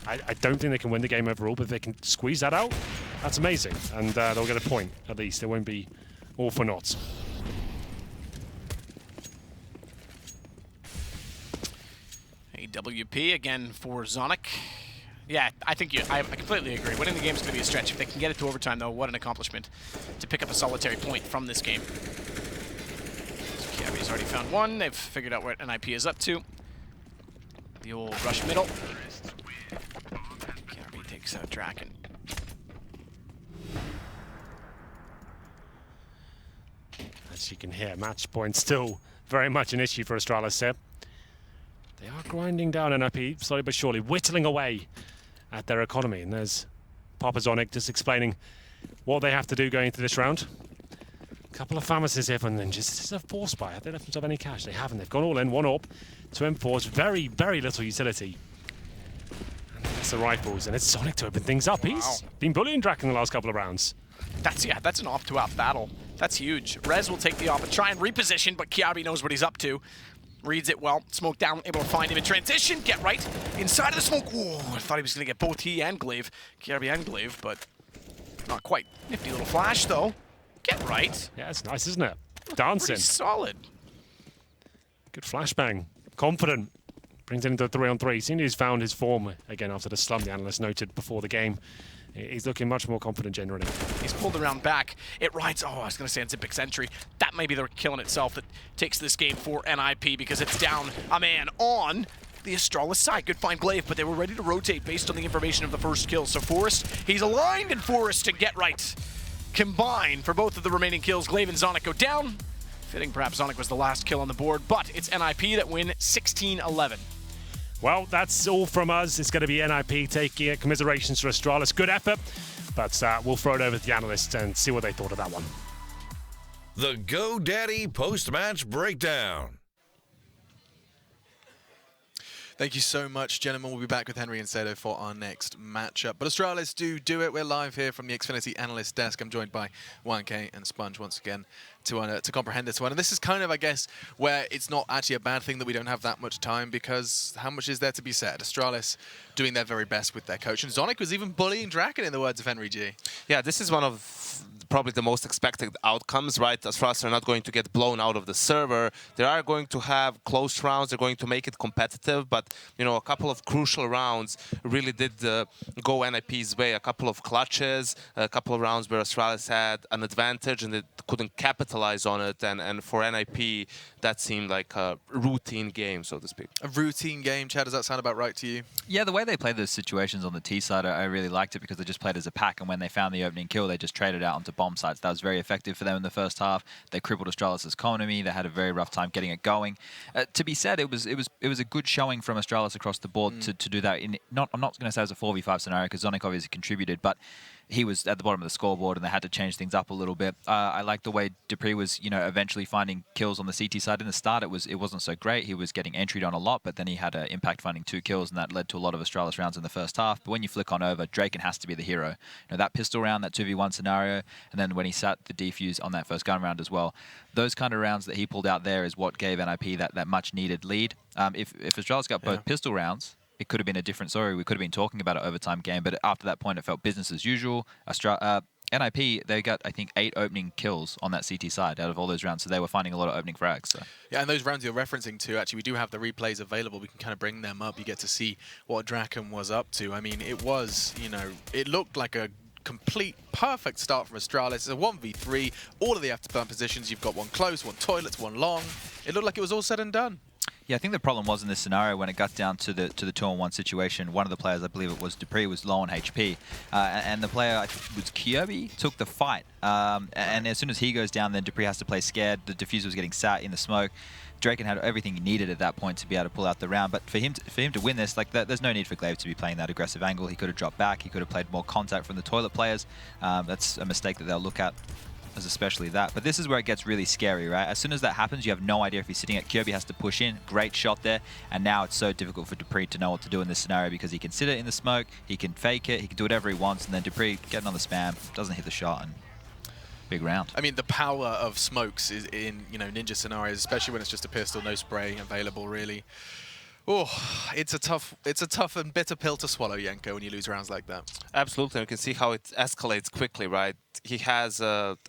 I don't think they can win the game overall, but if they can squeeze that out, that's amazing. And they'll get a point, at least. It won't be all for naught. AWP again for Zonic. Yeah, I completely agree. Winning the game is going to be a stretch. If they can get it to overtime, though, what an accomplishment to pick up a solitary point from this game. So Kiabi's already found one. They've figured out what NiP is up to. The old rush middle. Kiabi takes out Draken. As you can hear, match point still very much an issue for Astralis here. They are grinding down NiP slowly but surely, whittling away at their economy. And there's Papa Zonic just explaining what they have to do going into this round. A couple of pharmacies here for Ninjas. This is a force buy. Have they left themselves any cash? They haven't. They've gone all in, 1 AWP, 2 M4s, very, very little utility. And that's the rifles, and it's Zonic to open things up. He's been bullying Draken the last couple of rounds. That's an AWP-to-AWP battle. That's huge. Rez will take the AWP and try and reposition, but Kiabi knows what he's up to. Reads it well. Smoke down, able to find him in transition. Get right. Inside of the smoke. Ooh, I thought he was going to get both he and Glaive. Kiabi and Glaive, but not quite. Nifty little flash, though. Get right. Yeah, it's nice, isn't it? Dancing. Pretty solid. Good flashbang. Confident. Brings it into the 3-on-3. Seems he's found his form again after the slump the analyst noted before the game. He's looking much more confident generally. He's pulled around back. It rides, I was going to say on Xyp9x entry. That may be the kill in itself that takes this game for NiP because it's down a man on the Astralis side. Good find Glaive, but they were ready to rotate based on the information of the first kill. So Forrest, he's aligned, and Forrest and Get Right combine for both of the remaining kills. Glaive and Zonic go down. Fitting perhaps Zonic was the last kill on the board, but it's NiP that win 16-11. Well, that's all from us. It's going to be NiP taking it. Commiserations for Astralis. Good effort. But we'll throw it over to the analysts and see what they thought of that one. The GoDaddy post-match breakdown. Thank you so much, gentlemen. We'll be back with Henry and Sedo for our next matchup. But Astralis do it. We're live here from the Xfinity Analyst Desk. I'm joined by 1K and Sponge once again to comprehend this one. And this is kind of, I guess, where it's not actually a bad thing that we don't have that much time, because how much is there to be said? Astralis doing their very best with their coach. And Zonic was even bullying Draken, in the words of Henry G. Yeah, this is one of probably the most expected outcomes, right? Astralis are not going to get blown out of the server. They are going to have close rounds. They're going to make it competitive. But, you know, a couple of crucial rounds really did go NiP's way. A couple of clutches, a couple of rounds where Astralis had an advantage and they couldn't capitalize on it. And for NiP, that seemed like a routine game, so to speak. A routine game. Chad, does that sound about right to you? Yeah, the way they played those situations on the T side, I really liked it because they just played as a pack, and when they found the opening kill, they just traded out onto bomb sites. That was very effective for them in the first half. They crippled Astralis' economy. They had a very rough time getting it going. To be said, it was a good showing from Astralis across the board to do that. I'm not going to say it was a 4v5 scenario because Zonic obviously contributed, but he was at the bottom of the scoreboard and they had to change things up a little bit. I like the way dupreeh was, eventually finding kills on the CT side. In the start, it wasn't so great. He was getting entryed on a lot, but then he had an impact finding 2 kills, and that led to a lot of Astralis rounds in the first half. But when you flick on over, Draken has to be the hero. That pistol round, that 2v1 scenario, and then when he sat the defuse on that first gun round as well, those kind of rounds that he pulled out there is what gave NiP that much needed lead. If Astralis got both pistol rounds, it could have been a different story. We could have been talking about an overtime game, but after that point, it felt business as usual. NiP, they got, I think, 8 opening kills on that CT side out of all those rounds, so they were finding a lot of opening frags. So. Yeah, and those rounds you're referencing to, actually, we do have the replays available. We can kind of bring them up. You get to see what Draken was up to. I mean, it was, it looked like a complete perfect start from Astralis. It's a 1v3, all of the afterburn positions. You've got one close, one toilets, one long. It looked like it was all said and done. Yeah, I think the problem was in this scenario when it got down to the 2-on-1 situation. One of the players, I believe it was Dupree, was low on HP, and the player, I think it was Kyobi, took the fight. And as soon as he goes down, then Dupree has to play scared. The diffuser was getting sat in the smoke. Draken had everything he needed at that point to be able to pull out the round. But for him to win this, like there's no need for Glaive to be playing that aggressive angle. He could have dropped back. He could have played more contact from the toilet players. That's a mistake that they'll look at, as especially that. But this is where it gets really scary, right? As soon as that happens, you have no idea if he's sitting at Kyobi, has to push in. Great shot there. And now it's so difficult for Dupree to know what to do in this scenario because he can sit it in the smoke, he can fake it, he can do whatever he wants, and then Dupree getting on the spam, doesn't hit the shot, and big round. I mean, the power of smokes is in, ninja scenarios, especially when it's just a pistol, no spray available, really. Oh, it's a tough and bitter pill to swallow, Yenko, when you lose rounds like that. Absolutely, you can see how it escalates quickly, right? He has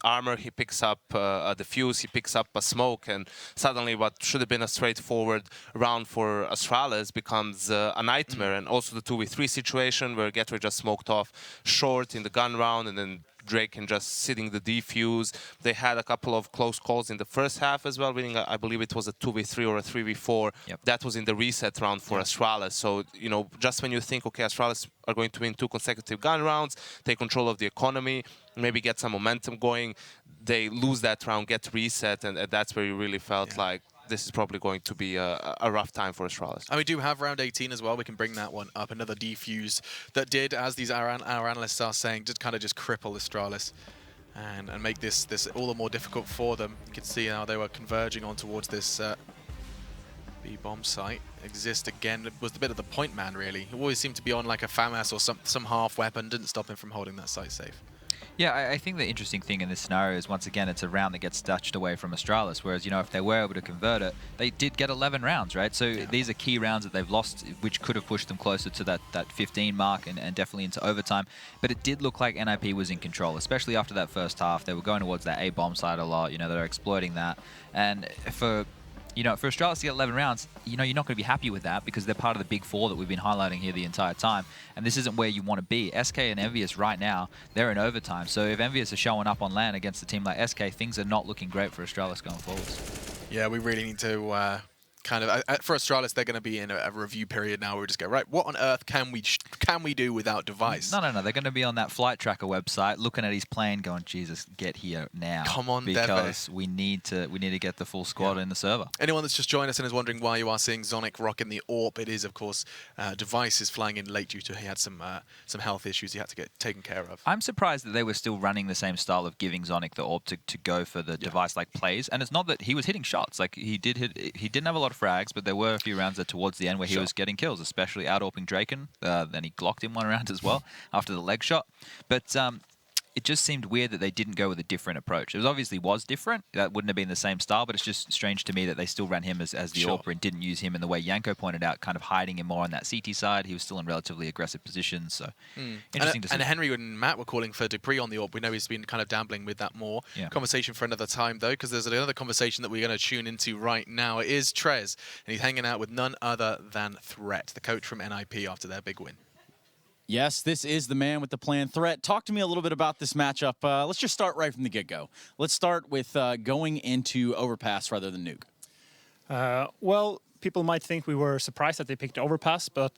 armor, he picks up a defuse, he picks up a smoke, and suddenly what should have been a straightforward round for Astralis becomes a nightmare. And also the 2v3 situation where Gateway just smoked off short in the gun round, and then Drake can just sitting the defuse. They had a couple of close calls in the first half as well, winning, I believe it was a 2v3 or a 3v4. Yep. That was in the reset round for Astralis. So, just when you think, okay, Astralis are going to win 2 consecutive gun rounds, take control of the economy, maybe get some momentum going, they lose that round, get reset, and that's where you really felt like this is probably going to be a rough time for Astralis. And we do have round 18 as well. We can bring that one up. Another defuse that did, as these our analysts are saying, did kind of just cripple Astralis and make this all the more difficult for them. You can see how they were converging on towards this B-bomb site. Exist again. It was a bit of the point man, really. He always seemed to be on like a FAMAS or some half weapon. Didn't stop him from holding that site safe. Yeah, I think the interesting thing in this scenario is, once again, it's a round that gets snatched away from Astralis, whereas, if they were able to convert it, they did get 11 rounds, right? So these are key rounds that they've lost, which could have pushed them closer to that 15 mark and definitely into overtime. But it did look like NiP was in control, especially after that first half. They were going towards that A-bomb side a lot, they're exploiting that. And for Astralis to get 11 rounds, you're not going to be happy with that because they're part of the big four that we've been highlighting here the entire time. And this isn't where you want to be. SK and Envious right now, they're in overtime. So if Envious are showing up on LAN against a team like SK, things are not looking great for Astralis going forwards. Yeah, we really need to for Astralis, they're going to be in a review period now where we just go, right, what on earth can we do without device? No. They're going to be on that flight tracker website looking at his plane going, Jesus, get here now. Come on, because we need to get the full squad in the server. Anyone that's just joined us and is wondering why you are seeing Zonic rocking the AWP, it is, of course, Device is flying in late due to he had some health issues he had to get taken care of. I'm surprised that they were still running the same style of giving Zonic the AWP to go for the Device-like plays. And it's not that he was hitting shots. Like, he didn't have a lot of frags, but there were a few rounds there towards the end where he was getting kills, especially out-AWPing Draken. Then he glocked him one round as well after the leg shot. But it just seemed weird that they didn't go with a different approach. It obviously was different. That wouldn't have been the same style, but it's just strange to me that they still ran him as the AWPer and didn't use him in the way Yanko pointed out, kind of hiding him more on that CT side. He was still in relatively aggressive positions, so interesting to see. And Henry and Matt were calling for Dupree on the AWP. We know he's been kind of dabbling with that more. Yeah. Conversation for another time, though, because there's another conversation that we're going to tune into right now. It is Trez, and he's hanging out with none other than Threat, the coach from NiP after their big win. Yes, this is the man with the plan. Threat, talk to me a little bit about this matchup. Let's just start right from the get-go. Let's start with going into Overpass rather than Nuke. Well, people might think we were surprised that they picked Overpass, but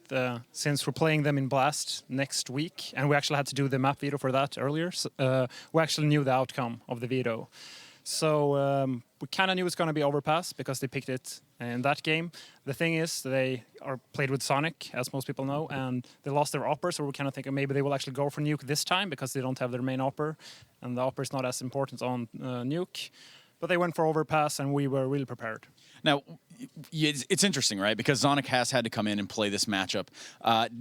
since we're playing them in Blast next week, and we actually had to do the map veto for that earlier, we actually knew the outcome of the veto. So we kind of knew it's going to be Overpass because they picked it in that game. The thing is, they are played with Sonic, as most people know, and they lost their opper, so we're kind of thinking maybe they will actually go for Nuke this time because they don't have their main opper, and the opper is not as important on Nuke. But they went for Overpass, and we were really prepared. Now, it's interesting, right? Because Zonic has had to come in and play this matchup.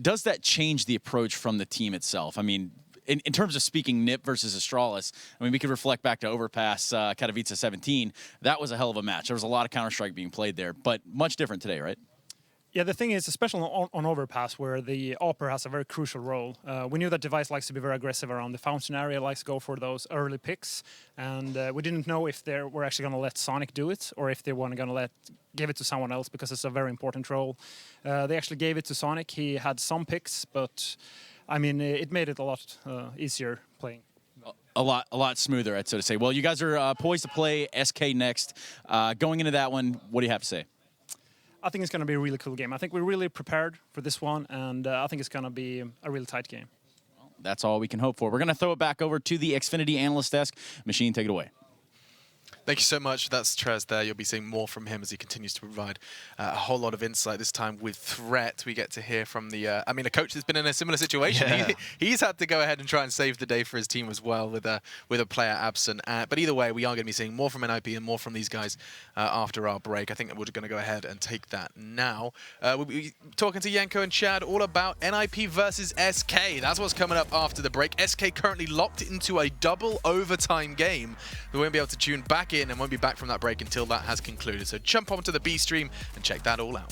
Does that change the approach from the team itself? I mean, in terms of speaking NiP versus Astralis, I mean, we could reflect back to Overpass, Katowice 17. That was a hell of a match. There was a lot of Counter-Strike being played there, but much different today, right? Yeah, the thing is, especially on Overpass, where the opper has a very crucial role. We knew that Device likes to be very aggressive around the fountain area, likes to go for those early picks, and we didn't know if they were actually going to let Sonic do it or if they were going to give it to someone else because it's a very important role. They actually gave it to Sonic. He had some picks, but I mean, it made it a lot easier playing. A lot smoother, I'd so to say. Well, you guys are poised to play SK next. Going into that one, what do you have to say? I think it's going to be a really cool game. I think we're really prepared for this one, and I think it's going to be a really tight game. That's all we can hope for. We're going to throw it back over to the Xfinity analyst desk. Machine, take it away. Thank you so much. That's Trez there. You'll be seeing more from him as he continues to provide a whole lot of insight. This time with Threat, we get to hear from the, I mean, a coach that's been in a similar situation. Yeah. He's had to go ahead and try and save the day for his team as well with a player absent. But either way, we are going to be seeing more from NiP and more from these guys after our break. I think that we're going to go ahead and take that now. We'll be talking to Yenko and Chad all about NiP versus SK. That's what's coming up after the break. SK currently locked into a double overtime game. We won't be able to tune back in and won't be back from that break until that has concluded. So jump onto the B stream and check that all out.